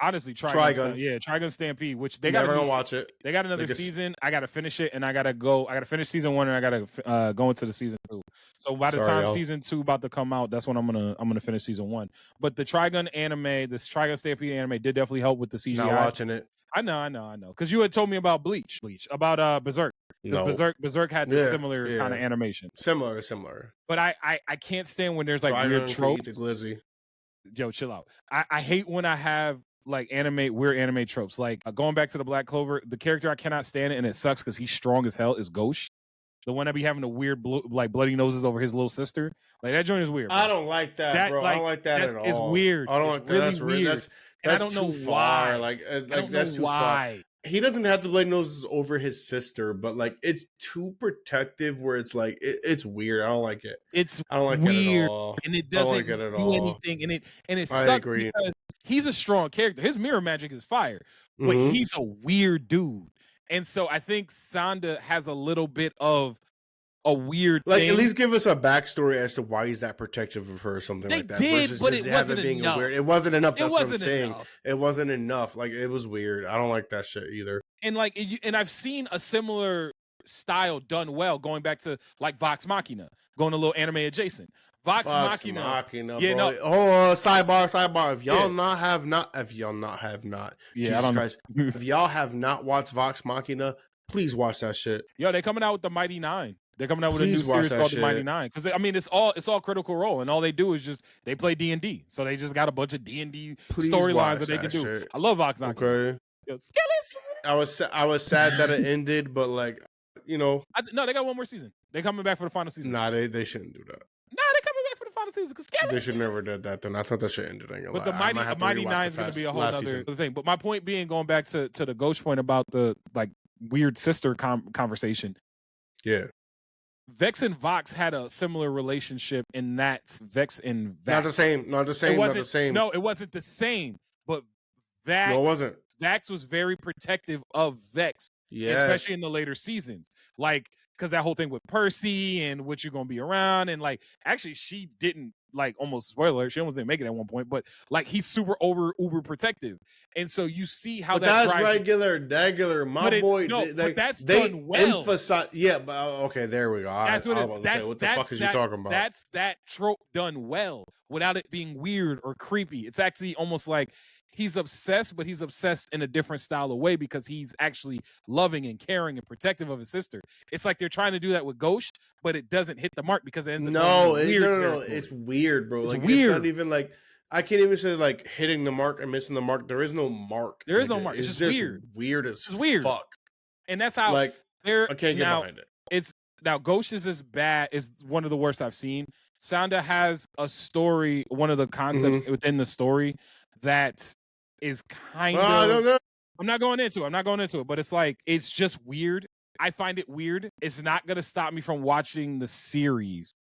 Honestly, Trigun. Trigun Stampede, which they got Never gonna watch it. they got another season. I gotta finish it, and I gotta finish season 1, and I gotta go into the season 2. So by the time season 2 about to come out, that's when I'm gonna finish season 1. But the Trigun anime, this Trigun Stampede anime, did definitely help with the CGI. Not watching it. I know. Because you had told me about Bleach, about Berserk. No. Berserk had this similar kind of animation. Similar. But I can't stand when there's like weird tropes. Yo, chill out. I hate when I have like weird anime tropes. Like going back to the Black Clover, the character I cannot stand it, and it sucks because he's strong as hell, is Ghosh. The one that be having the weird bloody noses over his little sister. Like that joint is weird. Bro. I don't like that, bro. I don't like that at all. It's weird. I don't like that. That's weird. That's I don't know far. why. Like I don't that's know too why. far. He doesn't have the bloody noses over his sister, but like it's too protective. Where it's like it's weird. I don't like it. I don't like weird, it at all. and it doesn't do anything. And it sucks because he's a strong character. His mirror magic is fire, but he's a weird dude. And so I think Sanda has a little bit of a weird like thing. At least give us a backstory as to why he's that protective of her or something like that. But it wasn't enough. It wasn't enough. That's what I'm saying. It wasn't enough. Like it was weird. I don't like that shit either. And like, and I've seen a similar style done well, going back to like Vox Machina, going a little anime adjacent. Vox Machina. Yeah, bro. Oh, sidebar. If y'all have not, yeah, Jesus Christ, if y'all have not watched Vox Machina, please watch that shit. Yo, they're coming out with the Mighty Nine. They're coming out with a new series called The Mighty Nine. Because I mean, it's all Critical Role, and all they do is just they play D&D. So they just got a bunch of D&D storylines that they can do. Shit. I love Vox Machina. Okay. Yo, I was sad that it ended, but like, you know, no, they got one more season. They're coming back for the final season. Nah, they shouldn't do that. Nah, they're coming back for the final season. They should never did that. Then I thought that shit ended. But the Mighty Nine is going to be a whole other thing. But my point being, going back to the Ghost point about the like weird sister conversation. Yeah. Vex and Vox had a similar relationship in that Vex and Vax. Not the same. No, it wasn't the same. But Vax, no, it wasn't. Vax was very protective of Vex, especially in the later seasons. Like, because that whole thing with Percy and what you're gonna be around, and like, actually, she didn't like almost spoiler. She almost didn't make it at one point, but like, he's super uber protective, and so you see how that's regular. My boy, but that's done well. Emphasize, but okay, there we go. That's what it is. What the fuck is you talking about? That's that trope done well without it being weird or creepy. It's actually almost like he's obsessed, but he's obsessed in a different style of way because he's actually loving and caring and protective of his sister. It's like they're trying to do that with Ghost, but it doesn't hit the mark because it ends up no, it's weird, bro. It's like weird. It's not even like I can't even say like hitting the mark and missing the mark. There is no mark. There is no mark. It's just weird. Weird as fuck. And that's how like I can't get behind it. It's now Ghost is one of the worst I've seen. Sanda has a story, one of the concepts within the story that is kind of I don't know. I'm not going into it, but it's like it's just weird. I find it weird. It's not gonna stop me from watching the series,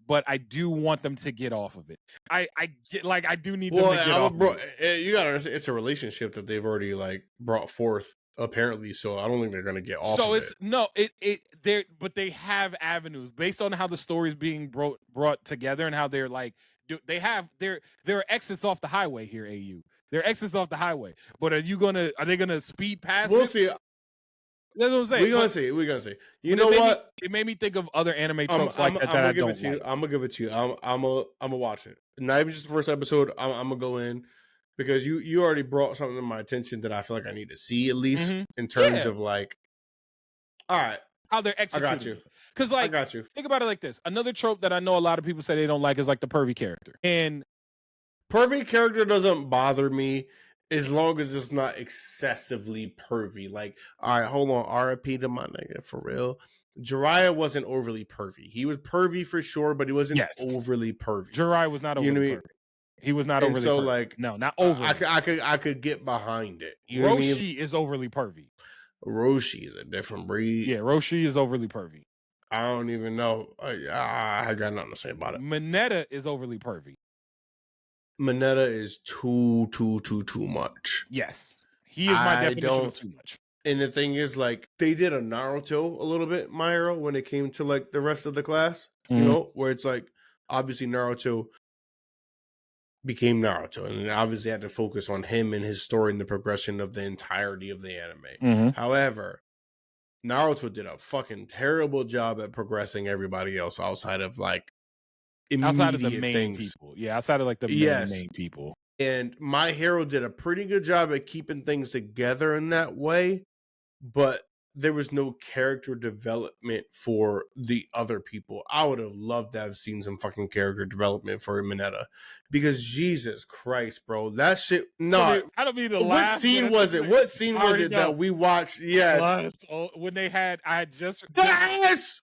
but I do want them to get off of it. I get like I do need them to get off. Bro, of it. You gotta understand, it's a relationship that they've already like brought forth apparently. So I don't think they're gonna get off. So it's no, but they have avenues based on how the story is being brought together and how they're like there are exits off the highway here. AU. There are exits off the highway, but are they gonna speed past? We'll see. That's what I'm saying. We're gonna see. You know what? It made me think of other anime tropes that I don't like. I'm gonna give it to you. I'm gonna watch it. Not even just the first episode. I'm gonna go in because you already brought something to my attention that I feel like I need to see at least in terms of like. All right. How they're executing. I got you. Because like, I got you. Think about it like this. Another trope that I know a lot of people say they don't like is like the pervy character. And pervy character doesn't bother me as long as it's not excessively pervy. Like, all right, hold on. RIP to my nigga, for real. Jiraiya wasn't overly pervy. He was pervy for sure, but he wasn't overly pervy. Jiraiya was not overly pervy. He was not overly pervy. Like, no, not overly. I could get behind it. You know what I mean? Roshi is overly pervy. Roshi is a different breed. Yeah, Roshi is overly pervy. I don't even know. I got nothing to say about it. Mineta is overly pervy. Mineta is too much. Yes. He is my definition of too much. And the thing is, like, they did a Naruto a little bit, My Hero, when it came to, like, the rest of the class, you know, where it's like, obviously Naruto became Naruto, and obviously had to focus on him and his story and the progression of the entirety of the anime. However, Naruto did a fucking terrible job at progressing everybody else outside of, like, Outside of the main things. people. Yeah, outside of, like, the main people. And My Hero did a pretty good job at keeping things together in that way, but there was no character development for the other people. I would have loved to have seen some fucking character development for Mineta, because Jesus Christ, bro, that shit. No, I don't mean to what laugh. scene was it? What scene was it that we watched? Yes, when they had, I just yes,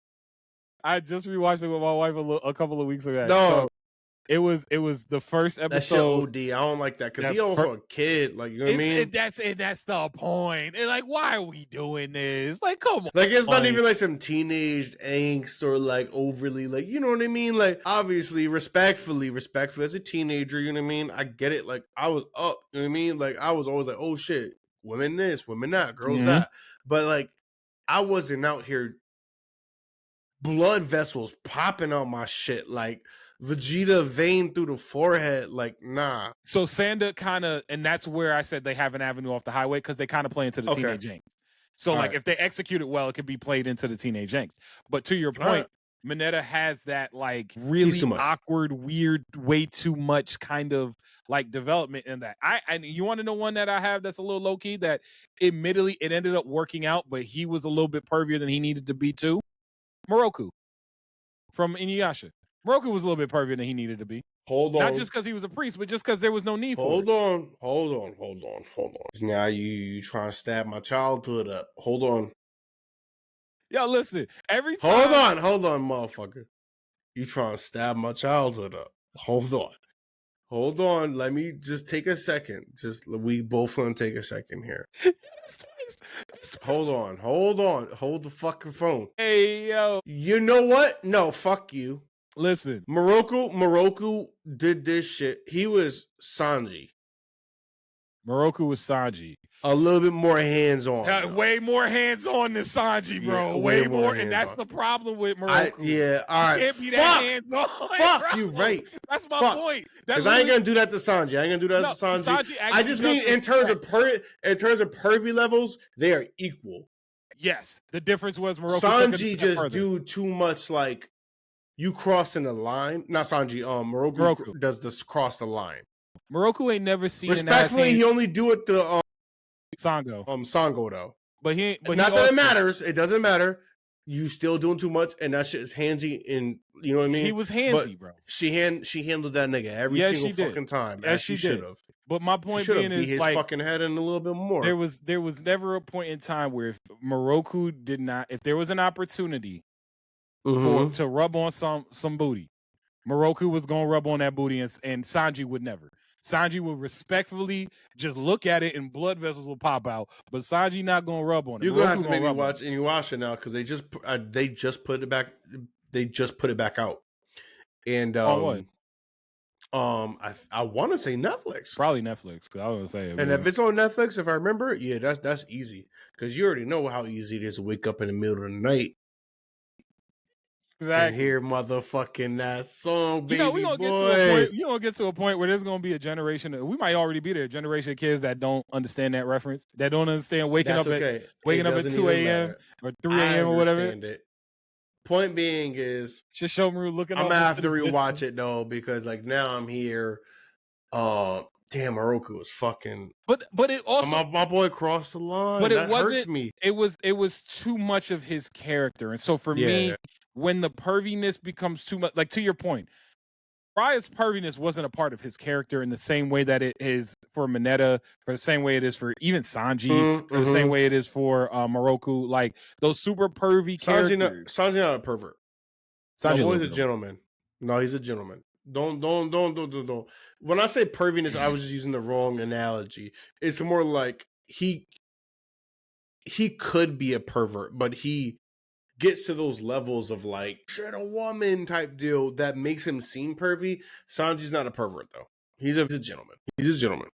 I just rewatched it with my wife a couple of weeks ago. no. So it was the first episode. That shit OD. I don't like that, because he also a kid. Like, you know what I mean? That's the point. And, like, why are we doing this? Like, come on. Like, it's not even like some teenage angst or, like, overly, like, you know what I mean? Like, obviously, respectfully as a teenager, you know what I mean? I get it. Like, I was up, you know what I mean? Like, I was always like, oh shit, women this, women that, girls that. But, like, I wasn't out here blood vessels popping on my shit, like Vegeta vein through the forehead, like, nah. So Sanda kind of, and that's where I said they have an avenue off the highway, because they kind of play into the teenage angst. So, like, if they execute it well, it could be played into the teenage angst. But to your point, Mineta has that, like, really awkward, weird, way too much kind of, like, development in that. And you want to know one that I have that's a little low key, that admittedly it ended up working out, but he was a little bit pervier than he needed to be too? Moroku from Inuyasha. Moroku was a little bit pervier than he needed to be. Hold on. Not just because he was a priest, but just because there was no need for it. Hold on. Now you trying to stab my childhood up. Hold on. Yo, listen. Every time. Hold on, motherfucker. You trying to stab my childhood up. Hold on. Let me just take a second. We both gonna take a second here. Hold on. Hold the fucking phone. Hey, yo. You know what? No, fuck you. Listen. Moroku did this shit. He was Sanji. Moroku was Sanji. A little bit more hands-on. Way more hands-on than Sanji, bro. Yeah, way more. And that's the problem with Moroku. All right. You can't be that hands-on. Fuck, bro. You right. That's my point. Because I ain't going to do that to Sanji. I just mean in terms of pervy levels, they are equal. Yes. The difference was Moroku Sanji just do too much, like, you crossing the line. Not Sanji. Moroku does this cross the line. Moroku ain't never seen. Respectfully, he only do it to Sango. Sango though. But not that it matters. It doesn't matter. You still doing too much, and that shit is handsy. And you know what I mean. He was handsy, bro. She handled that nigga every single fucking time. Yes, she should have. But my point being is, his like, fucking head in a little bit more. There was never a point in time where if Moroku did not, if there was an opportunity to rub on some booty, Moroku was gonna rub on that booty, and Sanji would never. Sanji would respectfully just look at it, and blood vessels will pop out. But Sanji not gonna rub on it. You're gonna have to maybe watch Inuyasha now, because they just put it back. They just put it back out. And what? I want to say Netflix. Probably Netflix, because I was gonna say. And if it's on Netflix, if I remember, yeah, that's easy, because you already know how easy it is to wake up in the middle of the night. Exactly. And hear motherfucking that song, baby. We're gonna get to a point where there's gonna be a generation. We might already be there. A generation of kids that don't understand that reference. That don't understand waking up at 2 a.m. or 3 a.m. or whatever. It. Point being is, Shishomaru looking. I'm gonna have to rewatch it though, because like now I'm here. Damn, Moroku was fucking. But it also my boy crossed the line. But it hurts me. It was too much of his character, and so for me, when the perviness becomes too much, like to your point, Raya's perviness wasn't a part of his character in the same way that it is for Mineta, for the same way it is for even Sanji, for the same way it is for Moroku. Like those super pervy characters. Sanji not a pervert. Sanji is a gentleman. No, he's a gentleman. Don't. When I say perviness, I was just using the wrong analogy. It's more like he could be a pervert, but he gets to those levels of like shit a woman type deal that makes him seem pervy. Sanji's not a pervert though. He's a gentleman. He's a gentleman.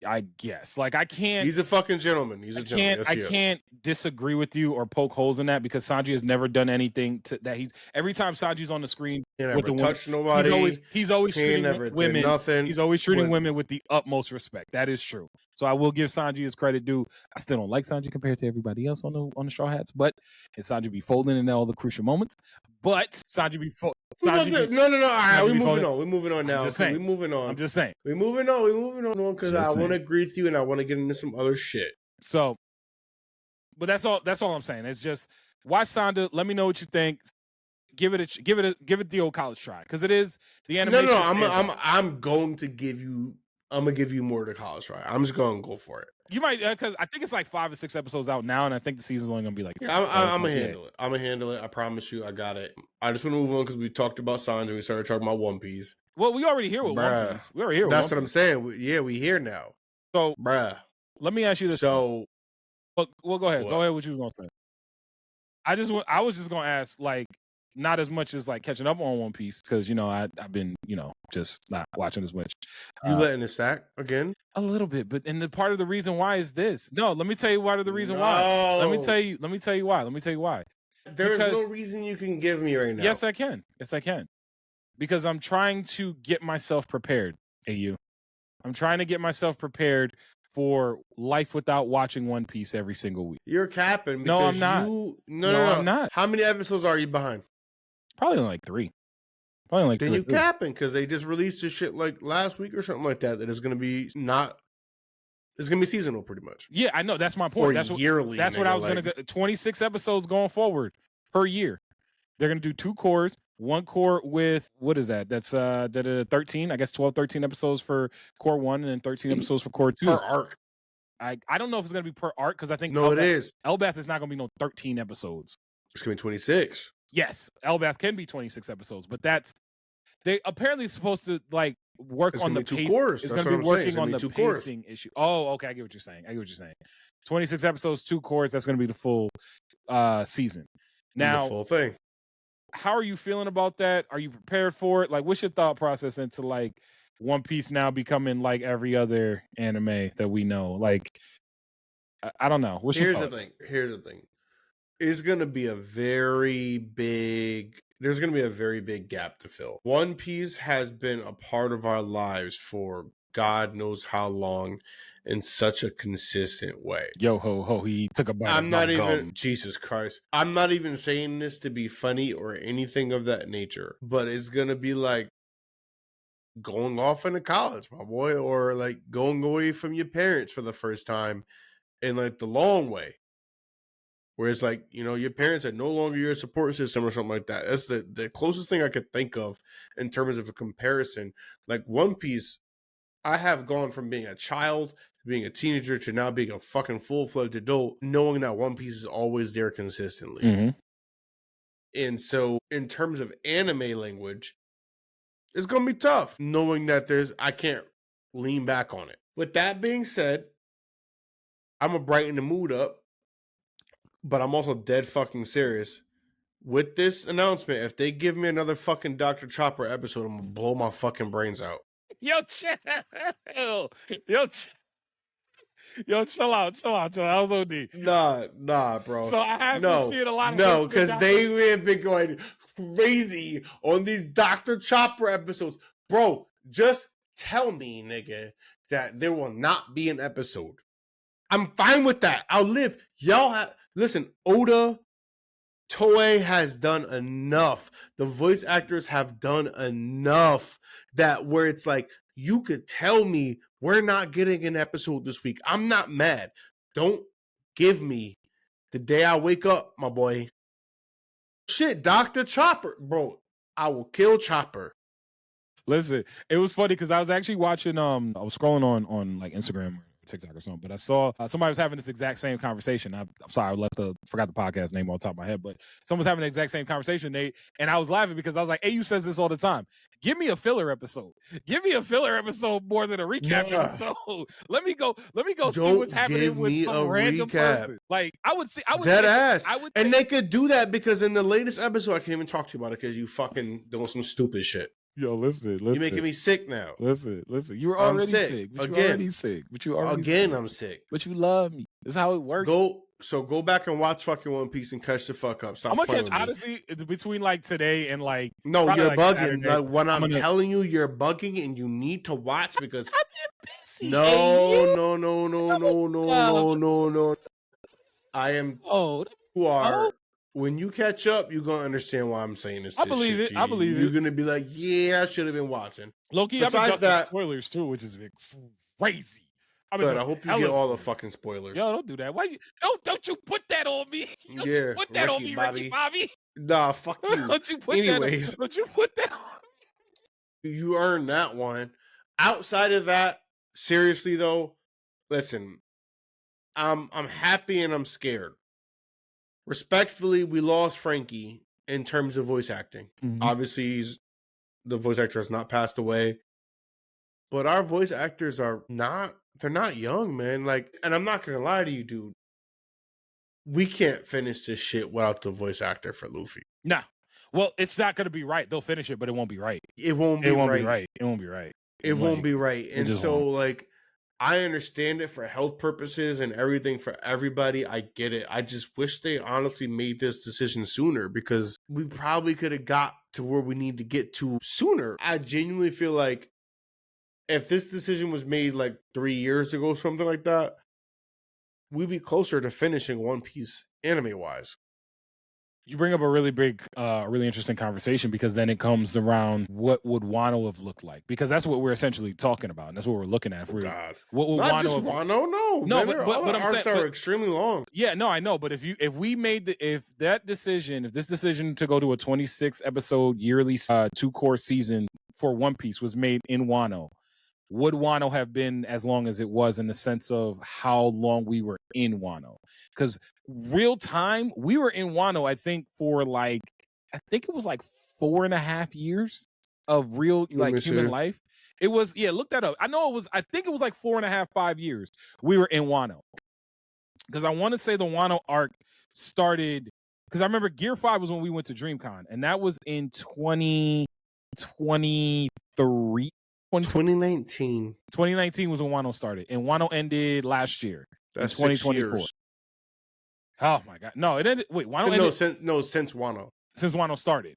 I guess. Like I can't. He's a fucking gentleman. He's a gentleman. Yes, I can't disagree with you or poke holes in that because Sanji has never done anything that he's. Every time Sanji's on the screen with the woman, nobody. He's always treating women. Nothing. He's always treating women with the utmost respect. That is true. So I will give Sanji his credit due. I still don't like Sanji compared to everybody else on the Straw Hats, but and Sanji be folding in all the crucial moments. But Sanji be no. All right, we're moving on. We're moving on now. We're moving on. I'm just saying. We're moving on because I want to agree with you and I want to get into some other shit. So, but that's all I'm saying. It's just watch Sonda. Let me know what you think. Give it the old college try because it is the animation. No. I'm going to give you. I'm gonna give you more to college try. I'm just gonna go for it. You might because I think it's like 5 or 6 episodes out now, and I think the season's only gonna be like. Yeah, I'm gonna handle it. I'm gonna handle it. I promise you, I got it. I just want to move on because we talked about Sanji. We started talking about One Piece. Well, we already here with One Piece. We already here. That's what I'm saying. We here now. So, bruh, let me ask you this. So, well, go ahead. What? Go ahead. What you was gonna say? I was just gonna ask like. Not as much as like catching up on One Piece because I've been just not watching as much. You letting it stack again? A little bit, but and the part of the reason why is this. No, let me tell you why. The reason why. Let me tell you why. There is no reason you can give me right now. Yes, I can. Because I'm trying to get myself prepared. AU. I'm trying to get myself prepared for life without watching One Piece every single week. You're capping. No, I'm not. No, I'm not. How many episodes are you behind? Probably like 3. Then you capping because they just released this shit like last week or something like that. That is going to be It's going to be seasonal pretty much. Yeah, I know. That's my point. Or that's yearly. That's what I was going to go. 26 episodes going forward per year. They're going to do 2 cores. 1 core with what is that? That's 13. I guess 12, 13 episodes for core 1 and then 13 episodes for core 2 per arc. I don't know if it's going to be per arc because I think it is. Elbath is not going to be no 13 episodes. It's going to be 26. Yes, Elbath can be 26 episodes, but they apparently supposed to like work on the pacing. It's going to be working on the pacing issue. Oh, okay, I get what you're saying. 26 episodes, 2 cores. That's going to be the full season. Now, the full thing. How are you feeling about that? Are you prepared for it? Like, what's your thought process into like One Piece now becoming like every other anime that we know? Like, I don't know. Here's the thing. It's going to be there's going to be a very big gap to fill. One Piece has been a part of our lives for God knows how long in such a consistent way. Yo ho ho, he took a bite. Jesus Christ. I'm not even saying this to be funny or anything of that nature, but it's going to be like going off into college, my boy, or like going away from your parents for the first time in like the long way. Where it's like, your parents are no longer your support system or something like that. That's the closest thing I could think of in terms of a comparison. Like One Piece, I have gone from being a child to being a teenager to now being a fucking full-fledged adult, knowing that One Piece is always there consistently. Mm-hmm. And so in terms of anime language, it's going to be tough knowing that I can't lean back on it. With that being said, I'm going to brighten the mood up. But I'm also dead fucking serious. With this announcement, if they give me another fucking Dr. Chopper episode, I'm gonna blow my fucking brains out. Yo, chill out. I was OD. Nah, bro. So I have been seeing a lot of because they have been going crazy on these Dr. Chopper episodes. Bro, just tell me, nigga, that there will not be an episode. I'm fine with that. I'll live. Listen, Oda, Toei has done enough. The voice actors have done enough that where it's like, you could tell me we're not getting an episode this week. I'm not mad. Don't give me the day I wake up, my boy. Shit, Dr. Chopper. Bro, I will kill Chopper. Listen, it was funny because I was actually watching, I was scrolling on like Instagram or TikTok or something, but I saw somebody was having this exact same conversation. I'm sorry, forgot the podcast name on top of my head, but someone was having the exact same conversation, Nate, and I was laughing because I was like, AU says this all the time. Give me a filler episode. Give me a filler episode more than a recap episode. Let me go see what's happening with some random person. Like I would dead ass. And they could do that because in the latest episode, I can't even talk to you about it because you fucking doing some stupid shit. Yo, listen. You're making me sick now. Listen. You were already sick. But you already sick. I'm sick. But you love me. That's how it works. Go back and watch fucking One Piece and catch the fuck up. Stop I'm gonna catch, honestly, between like today and like. No, you're like bugging. Like, when I'm telling you, you're bugging and you need to watch because. I'm busy. No. I am. When you catch up, you're gonna understand why I'm saying this. I believe it. You're gonna be like, yeah, I should have been watching. Loki, I've been ducking spoilers too, which is crazy. I hope you get all the fucking spoilers. Yo, don't do that. Why you don't you put that on me? Don't you put that on me, Ricky Bobby? Nah, fuck you. Don't you put that on me? You earned that one. Outside of that, seriously though, listen, I'm happy and I'm scared. Respectfully, we lost Frankie in terms of voice acting. Mm-hmm. Obviously, the voice actor has not passed away. But our voice actors they're not young, man. Like, and I'm not going to lie to you, dude. We can't finish this shit without the voice actor for Luffy. Nah. Well, it's not going to be right. They'll finish it, but it won't be right. It won't be right. It won't be right. It won't be right. And so, like, I understand it for health purposes and everything for everybody. I get it. I just wish they honestly made this decision sooner because we probably could have got to where we need to get to sooner. I genuinely feel like if this decision was made like 3 years ago, something like that, we'd be closer to finishing One Piece anime-wise. You bring up a really big, really interesting conversation because then it comes around what would Wano have looked like? Because that's what we're essentially talking about, and that's what we're looking at. God, what would not just Wano? No, but I'm arcs are extremely long. Yeah, no, I know. But if this decision to go to a 26 episode yearly 2-course season for One Piece was made in Wano, would Wano have been as long as it was in the sense of how long we were in Wano? Because real time, we were in Wano, I think it was like 4.5 years of real human life. It was, look that up. I think it was like 4.5, 5 years we were in Wano. Because I want to say the Wano arc started, because I remember Gear 5 was when we went to DreamCon, and that was in 2023. 2019 was when Wano started, and Wano ended last year. That's 2024. Oh my god! No, it ended. Wait, Wano ended. Since Wano. Since Wano started.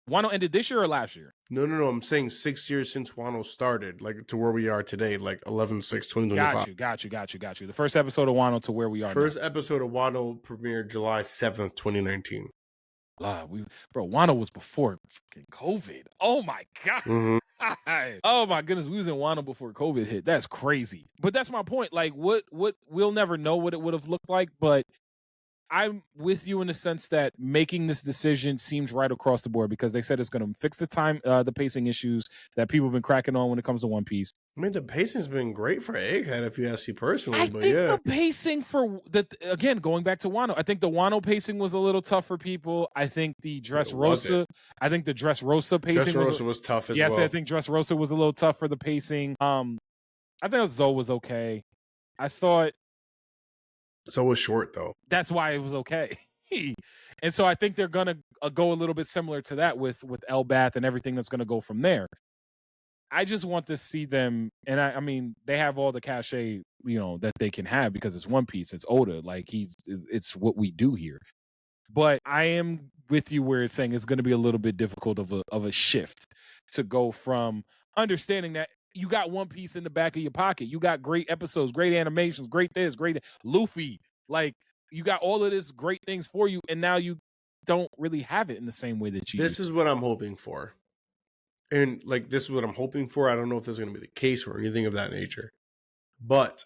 Wano ended this year or last year? No. I'm saying 6 years since Wano started, like to where we are today, like 11/6/2025. Got you. The first episode of Wano to where we are. First episode of Wano premiered July 7th, 2019. Wano was before fucking COVID. Oh my god. Mm-hmm. Oh my goodness, we was in Wano before COVID hit. That's crazy. But that's my point. Like, what we'll never know what it would have looked like. But I'm with you in the sense that making this decision seems right across the board because they said it's going to fix the pacing issues that people have been cracking on when it comes to One Piece. I mean, the pacing's been great for Egghead, if you ask me personally. I think the pacing again, going back to Wano, I think the Wano pacing was a little tough for people. I think the Dressrosa pacing was tough as well. Yes, I think Dressrosa was a little tough for the pacing. I think Zoe was okay. I thought Zoe was short though. That's why it was okay. And so I think they're gonna go a little bit similar to that with Elbath and everything that's gonna go from there. I just want to see them, and I mean, they have all the cachet, that they can have because it's One Piece, it's Oda, like it's what we do here. But I am with you where it's saying it's going to be a little bit difficult of a shift to go from understanding that you got One Piece in the back of your pocket, you got great episodes, great animations, great Luffy, like you got all of this great things for you, and now you don't really have it in the same way that you. This is what I'm hoping for. And this is what I'm hoping for. I don't know if this is going to be the case or anything of that nature. But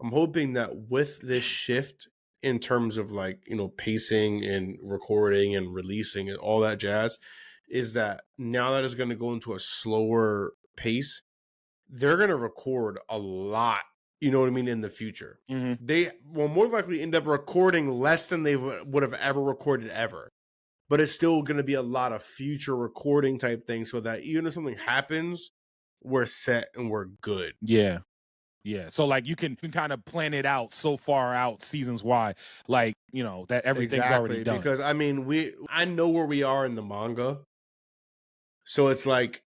I'm hoping that with this shift in terms of pacing and recording and releasing and all that jazz, is that now that it's going to go into a slower pace, they're gonna record a lot. You know what I mean? In the future, they will more likely end up recording less than they would have ever recorded ever. But it's still going to be a lot of future recording type things, so that even if something happens, we're set and we're good. Yeah. So like you can kind of plan it out so far out seasons wide, like, you know, that everything's already done. Because I mean, I know where we are in the manga, so it's like,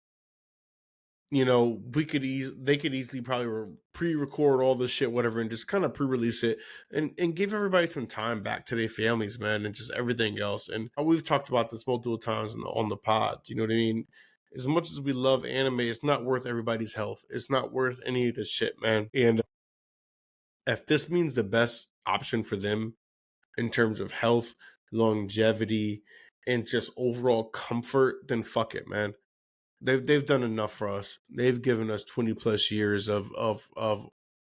you know, they could easily probably pre-record all this shit, whatever, and just kind of pre-release it and give everybody some time back to their families, man, and just everything else. And we've talked about this multiple times on the pod. You know what I mean? As much as we love anime, it's not worth everybody's health. It's not worth any of this shit, man. And if this means the best option for them in terms of health, longevity, and just overall comfort, then fuck it, man. They've done enough for us. They've given us 20 plus years of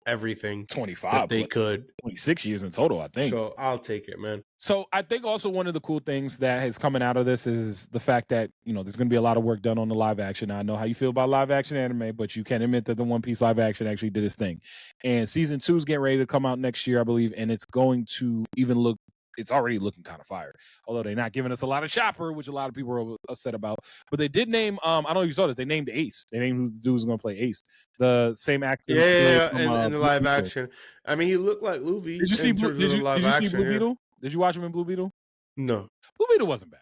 everything 25 that they could. 26 years in total, I think. So I'll take it, man. So I think also one of the cool things that has coming out of this is the fact that, you know, there's going to be a lot of work done on the live action. Now, I know how you feel about live action anime, but you can admit that the One Piece live action actually did its thing. And season 2 is getting ready to come out next year, I believe, and it's going to even look, it's already looking kind of fire. Although they're not giving us a lot of Chopper, which a lot of people are upset about. But they did name, I don't know if you saw this, they named Ace. They named who the dude was going to play Ace. The same actor. Yeah, in the live action. I mean, he looked like Luffy. Did you see Blue Beetle? Did you watch him in Blue Beetle? No. Blue Beetle wasn't bad.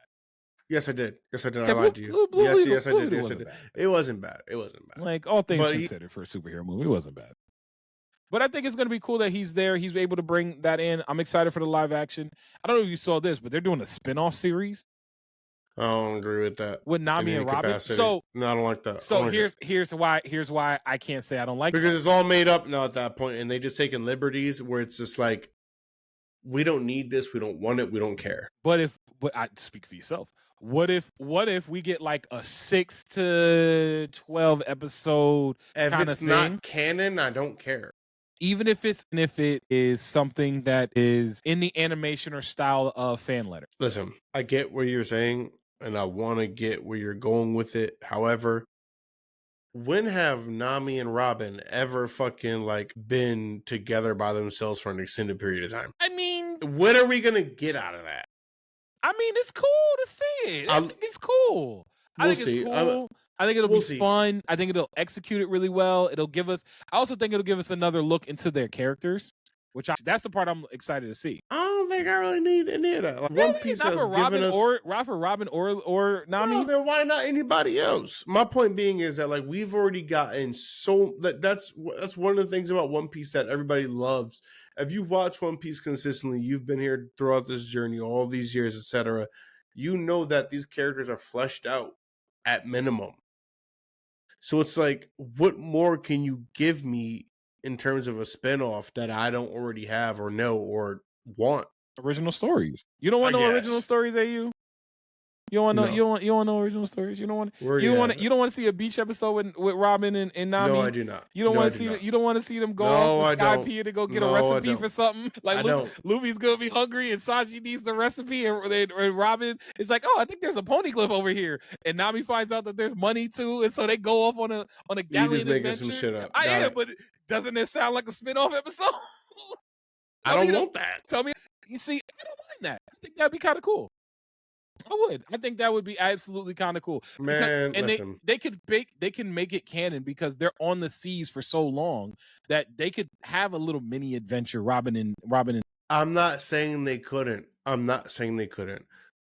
Yes, I did. I lied to you. Yes, I did. Yes, I did. It wasn't bad. Like, all things considered for a superhero movie, it wasn't bad. But I think it's going to be cool that he's there. He's able to bring that in. I'm excited for the live action. I don't know if you saw this, but they're doing a spin-off series. I don't agree with that. With Nami and Robin. Capacity. So no, I don't like that. So here's why I can't say I don't like because it's all made up now at that point, and they just taking liberties where it's just like, we don't need this, we don't want it, we don't care. But I speak for yourself. What if we get like a 6 to 12 episode if kind it's of thing? Not canon, I don't care. Even if it is something that is in the animation or style of fan letters. Listen, I get what you're saying, and I want to get where you're going with it. However, when have Nami and Robin ever fucking like been together by themselves for an extended period of time? I mean, what are we gonna get out of that? I mean, it's cool to see it. I think it's cool. I think it's cool. I think it'll be fun. I think it'll execute it really well. I also think it'll give us another look into their characters, that's the part I'm excited to see. I don't think I really need any of that. Like, really? One Piece not for Robin or Nami. No, then why not anybody else? My point being is that like we've already gotten that's one of the things about One Piece that everybody loves. If you watch One Piece consistently, you've been here throughout this journey, all these years, etc. You know that these characters are fleshed out at minimum. So it's like, what more can you give me in terms of a spinoff that I don't already have or know or want? Original stories. You don't want no original stories, AU? You don't want no. You don't want no original stories. You don't want. You don't want to see a beach episode with Robin and Nami. No, I do not. You don't want to see. You don't want to see them go off the Sky Pier to go get a recipe for something. Like Luffy's gonna be hungry and Sanji needs the recipe, and Robin is like, "Oh, I think there's a pony cliff over here," and Nami finds out that there's money too, and so they go off on a galleon adventure. Some shit up. I am, but doesn't it sound like a spin-off episode? I don't want that. Tell me. You see, I don't mind that. I think that'd be kind of cool. I would. I think that would be absolutely kind of cool. Man, and listen. they can make it canon because they're on the seas for so long that they could have a little mini adventure. Robin and I'm not saying they couldn't.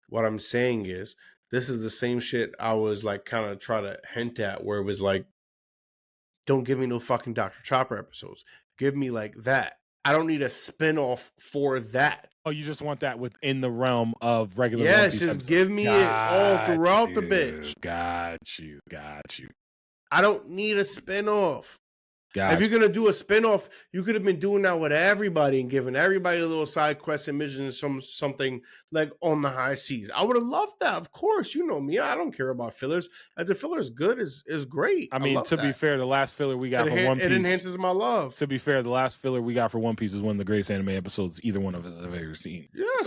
What I'm saying is this is the same shit I was like kind of trying to hint at, where it was like, don't give me no fucking Dr. Chopper episodes. Give me like that. I don't need a spinoff for that. Oh, you just want that within the realm of regular? Yes, just episodes. Give me it all throughout the bitch. Got you. I don't need a spinoff. If you're gonna do a spinoff, you could have been doing that with everybody and giving everybody a little side quest and missions, something like on the high seas. I would have loved that. Of course, you know me. I don't care about fillers. If the filler is good, is great. I mean, to be fair, the last filler we got for One Piece, it enhances my love. To be fair, the last filler we got for One Piece is one of the greatest anime episodes either one of us have ever seen. Yes,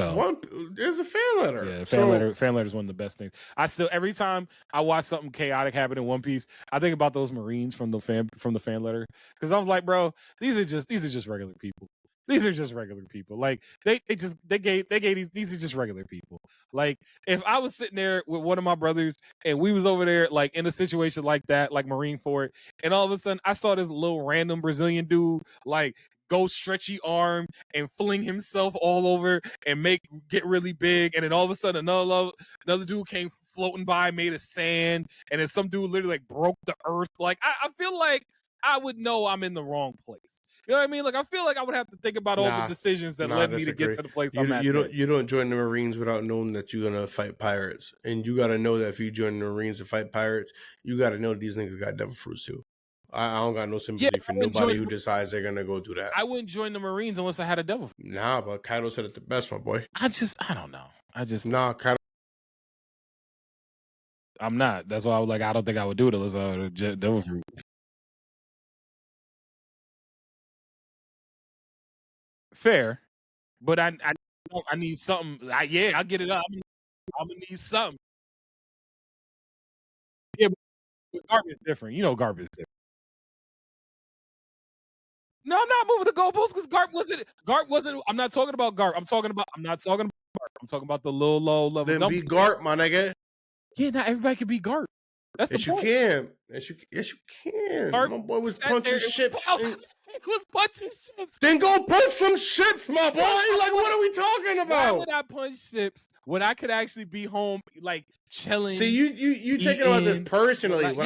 there's a fan letter. Yeah, fan letter is one of the best things. I still, every time I watch something chaotic happen in One Piece, I think about those Marines from the fan letter, because I was like, bro, these are just regular people. These are just regular people. Like they gave these are just regular people. Like if I was sitting there with one of my brothers and we was over there like in a situation like that, like Marine Ford, and all of a sudden I saw this little random Brazilian dude like go stretchy arm and fling himself all over and get really big, and then all of a sudden another dude came floating by made of sand, and then some dude literally like broke the earth. Like I feel like I would know I'm in the wrong place. You know what I mean? Like I feel like I would have to think about all the decisions that led me to get to the place I'm at. You don't join the Marines without knowing that you're gonna fight pirates, and you got to know that if you join the Marines to fight pirates, you got to know these niggas got devil fruits too. I don't got no sympathy for nobody who decides they're gonna go do that. I wouldn't join the Marines unless I had a devil fruit. Nah, but Kaido said it the best, my boy. I don't know. Kaido. I'm not. That's why I was like, I don't think I would do it unless I had a devil fruit. Fair, but I need something. I'll get it up. I'm gonna need something. Yeah, but Garp is different. You know, Garp is different. No, I'm not moving the goalposts because Garp wasn't. I'm not talking about Garp. I'm not talking about Garp. I'm talking about the low level. Then be Garp, my nigga. Yeah, not everybody can be Garp. That's the point. Yes, you can. Garp, my boy was punching ships. He was punching ships. Then go punch some ships, my boy. Like, what are we talking about? Why would I punch ships when I could actually be home, like chilling? See, you taking about this personally. Like,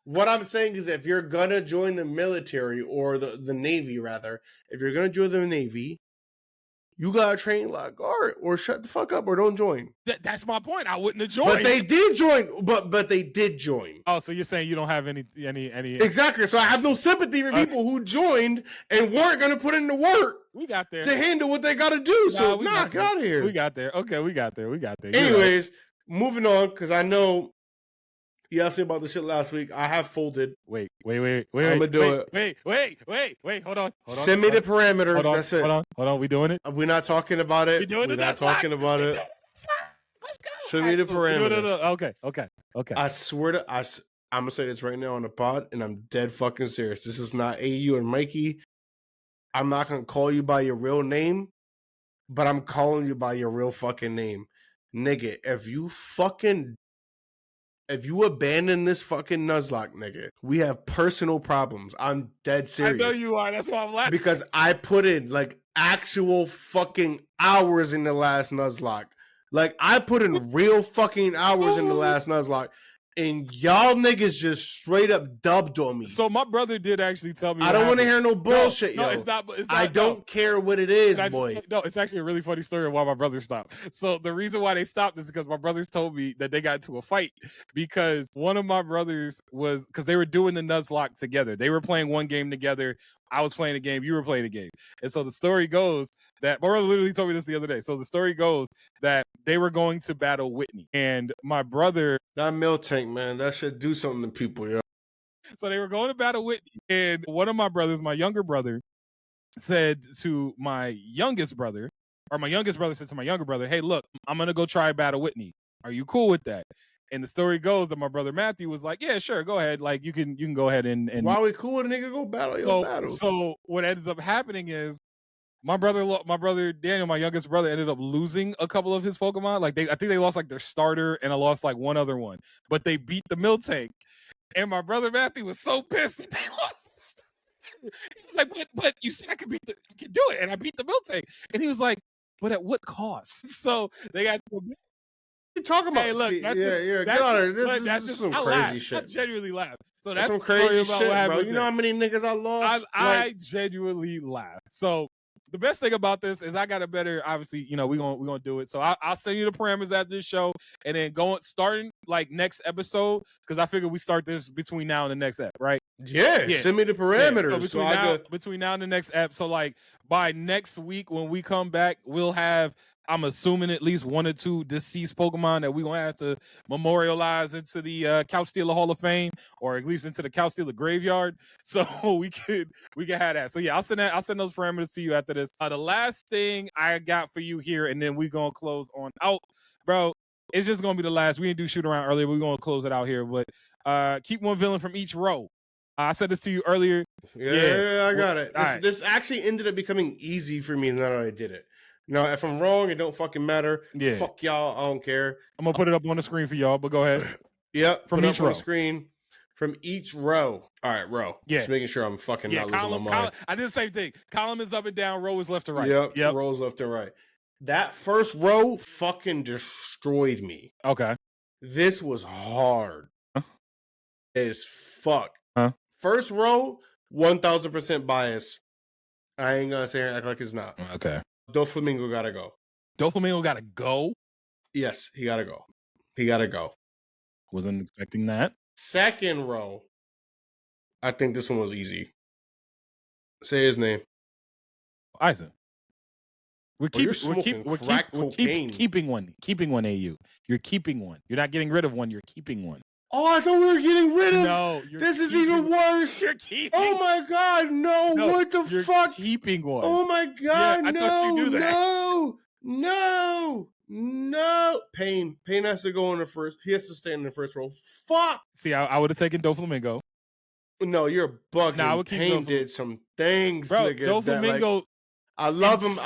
what I'm saying is, if you're gonna join the military or the Navy, rather, if you're gonna join the Navy, you gotta train like Garp, or shut the fuck up, or don't join. That's my point. I wouldn't have joined. But they did join. But they did join. Oh, so you're saying you don't have any? Exactly. So I have no sympathy for people who joined and weren't gonna put in the work. We got there to handle what they gotta do. So get out of here. We got there. Okay, we got there. Anyways, moving on, because I know you asked me about the shit last week. I have folded. Wait. I'm gonna do it. Wait. Hold on. Send me the parameters. That's it. Hold on. We doing it? We're not talking about it. We're not talking about it. Let's go. Send me the parameters. Okay. I swear to I'm gonna say this right now on the pod, and I'm dead fucking serious. This is not AU and Mikey. I'm not gonna call you by your real name, but I'm calling you by your real fucking name. Nigga, if you abandon this fucking Nuzlocke, nigga, we have personal problems. I'm dead serious. I know you are. That's why I'm laughing. Because I put in like actual fucking hours in the last Nuzlocke. Like I put in real fucking hours in the last Nuzlocke. And y'all niggas just straight up dubbed on me. So my brother did actually tell me. I don't want to hear no bullshit, yo. No, it's not. I don't care what it is, boy. It's actually a really funny story of why my brother stopped. So the reason why they stopped is because my brothers told me that they got into a fight because one of my brothers because they were doing the Nuzlocke together. They were playing one game together. I was playing a game. You were playing a game. And so the story goes that my brother literally told me this the other day. So the story goes that they were going to battle Whitney, and my brother. That milk tank, man, that should do something to people, yo. So they were going to battle Whitney, and one of my brothers, my younger brother, said to my youngest brother, or my youngest brother said to my younger brother, "Hey, look, I'm gonna go try battle Whitney. Are you cool with that?" And the story goes that my brother Matthew was like, "Yeah, sure, go ahead. Like you can go ahead and." Why we cool with a nigga go battle? Battle. So what ends up happening is my brother Daniel, my youngest brother, ended up losing a couple of his Pokemon. Like I think they lost like their starter, and I lost like one other one. But they beat the Miltank, and my brother Matthew was so pissed that they lost. He was like, "But you said I could do it, and I beat the Miltank." And he was like, "But at what cost?" So they got. You talking about? Hey, look, get out of here. This is some crazy shit. I genuinely laugh. So that's some crazy shit, bro. You know how many niggas I lost? I genuinely laugh. So The best thing about this is I got a better. Obviously, we're gonna do it. So I'll send you the parameters after this show, and then starting like next episode because I figure we start this between now and the next ep, right? Yeah, send me the parameters. So between now and the next ep, so like by next week when we come back, we'll have. I'm assuming at least 1 or 2 deceased Pokemon that we're gonna have to memorialize into the Couch Stealer Hall of Fame, or at least into the Couch Stealer Graveyard. So we can have that. So yeah, I'll send those parameters to you after this. The last thing I got for you here, and then we're gonna close on out, bro. It's just gonna be the last. We didn't do shoot around earlier. We're gonna close it out here, but keep one villain from each row. I said this to you earlier. Yeah, I got it. This actually ended up becoming easy for me now that I did it. Now, if I'm wrong, it don't fucking matter. Yeah. Fuck y'all. I don't care. I'm going to put it up on the screen for y'all, but go ahead. Yep. From each row. On the screen. From each row. All right, row. Yeah. Just making sure I'm fucking not losing my mind. I did the same thing. Column is up and down. Row is left to right. Yep. Rows left and right. That first row fucking destroyed me. Okay. This was hard. Huh? As fuck. Huh? First row, 1000% bias. I ain't going to say act like it's not. Okay. Doflamingo gotta go. Doflamingo gotta go? Yes, he gotta go. He gotta go. Wasn't expecting that. Second row, I think this one was easy. Say his name. Eisen. We're keeping one. Keeping one, AU. You're keeping one. You're not getting rid of one. You're keeping one. Oh, I thought we were getting rid of. No, this is even worse. You're keeping. Oh my god, no! What the fuck? Keeping one. Oh my god, I thought you knew that. No. Pain has to go in the first. He has to stay in the first row. Fuck. See, I would have taken Doflamingo. No, you're bugging. Nah, Pain did some things, bro. Nigga, Doflamingo. I love him.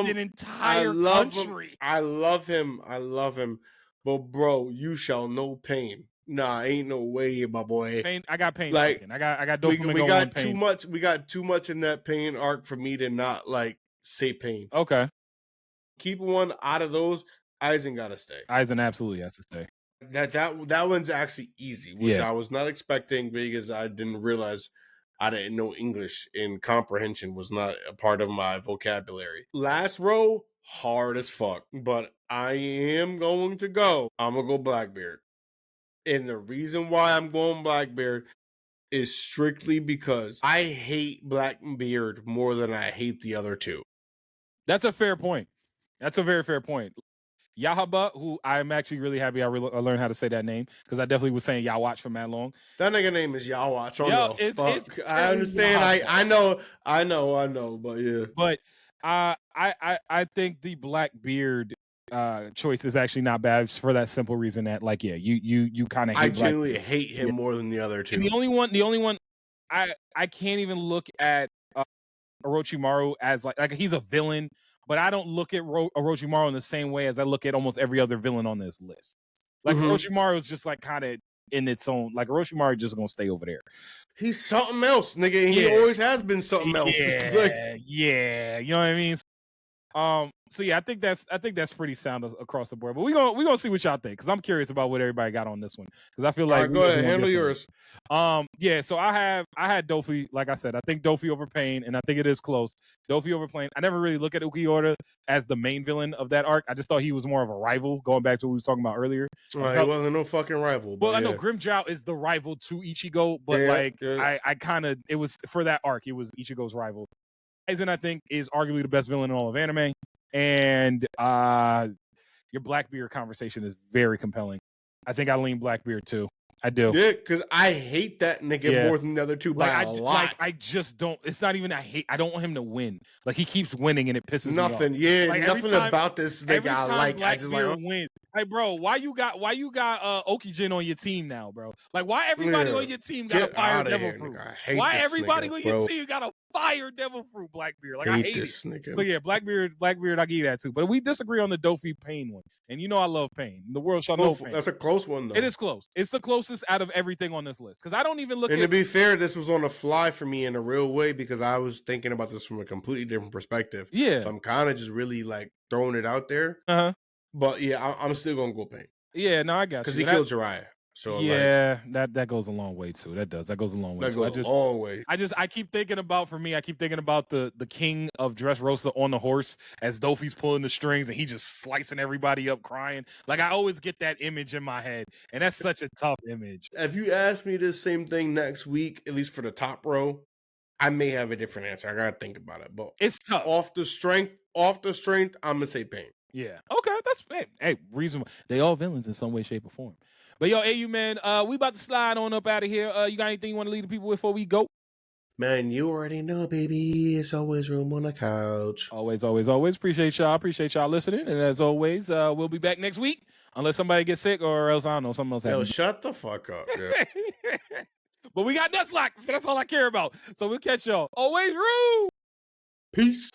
An entire country. I love him. But bro, you shall know Pain. Nah, ain't no way, my boy. Pain. I got Pain. Like I got Doflamingo. We got too much. We got too much in that Pain arc for me to not like say Pain. Okay. Keep one out of those. Eisen gotta stay. Eisen absolutely has to stay. That one's actually easy, which I was not expecting because I didn't realize I didn't know English and comprehension was not a part of my vocabulary. Last row, hard as fuck, but I am going to go. I'm gonna go Blackbeard. And the reason why I'm going Blackbeard is strictly because I hate Blackbeard more than I hate the other two. That's a fair point. That's a very fair point. Yahaba, who I'm actually really happy I learned how to say that name because I definitely was saying Yawatch for mad long. That nigga name is Yawatch. I understand. Yahaba. I know, but yeah. But I think the Blackbeard choice is actually not bad for that simple reason that you kind of hate. I genuinely hate him more than the other two. And the only one I can't even look at Orochimaru as like he's a villain, but I don't look at Orochimaru in the same way as I look at almost every other villain on this list. Like Orochimaru is just like kind of in its own. Like Orochimaru just gonna stay over there. He's something else, nigga. He always has been something else. Yeah, you know what I mean. So yeah, I think that's pretty sound across the board. But we gonna see what y'all think because I'm curious about what everybody got on this one because I feel like go ahead, handle yours. Yeah. So I had Dofi. Like I said, I think Dofi over Pain, and I think it is close. Dofi over Pain. I never really look at Ukiura as the main villain of that arc. I just thought he was more of a rival. Going back to what we was talking about earlier. He wasn't no fucking rival. Well, I know Grimmjow is the rival to Ichigo, but I kind of it was for that arc. It was Ichigo's rival. Kaisen, I think, is arguably the best villain in all of anime. And your Blackbeard conversation is very compelling. I think I lean Blackbeard too. I do. Yeah, because I hate that nigga more than the other two by a lot. I just don't. It's not even I don't want him to win. Like he keeps winning and it pisses me off. Nothing about this nigga I like. I just like win. Like, bro, why you got Okijin on your team now, bro? Like, why everybody on your team got to fire Devil Fruit? Why everybody on your team got to fire Devil Fruit, Blackbeard? Like, I hate this it. Nigga. So yeah, Blackbeard, I give you that too. But we disagree on the Dofi Pain one, and you know I love Pain. The world shall know Pain. That's a close one though. It is close. It's the closest out of everything on this list because I don't even look. And to be fair, this was on the fly for me in a real way because I was thinking about this from a completely different perspective. Yeah, so I'm kind of just really like throwing it out there. But yeah, I'm still gonna go Pain. Yeah, no, I got you. Because he killed Jiraiya. So like Yeah, that goes a long way too. That does. That goes a long way that too. goes a long way. I keep thinking about, for me, I keep thinking about the king of Dressrosa on the horse as Dofi's pulling the strings and he just slicing everybody up crying. Like, I always get that image in my head, and that's such a tough image. If you ask me this same thing next week, at least for the top row, I may have a different answer. I gotta think about it. But It's tough. off the strength, I'm gonna say Pain. Yeah. Okay. That's hey, reasonable. They all villains in some way, shape, or form. But yo, AU man, we about to slide on up out of here. You got anything you want to leave the people with before we go? Man, you already know, baby. It's always room on the couch. Always, always, always. Appreciate y'all. Appreciate y'all listening. And as always, we'll be back next week. Unless somebody gets sick or else, I don't know, something else Yo, happens. shut the fuck up. Yeah. But we got Nuzlocke, so that's all I care about. So we'll catch y'all. Always rude. Peace.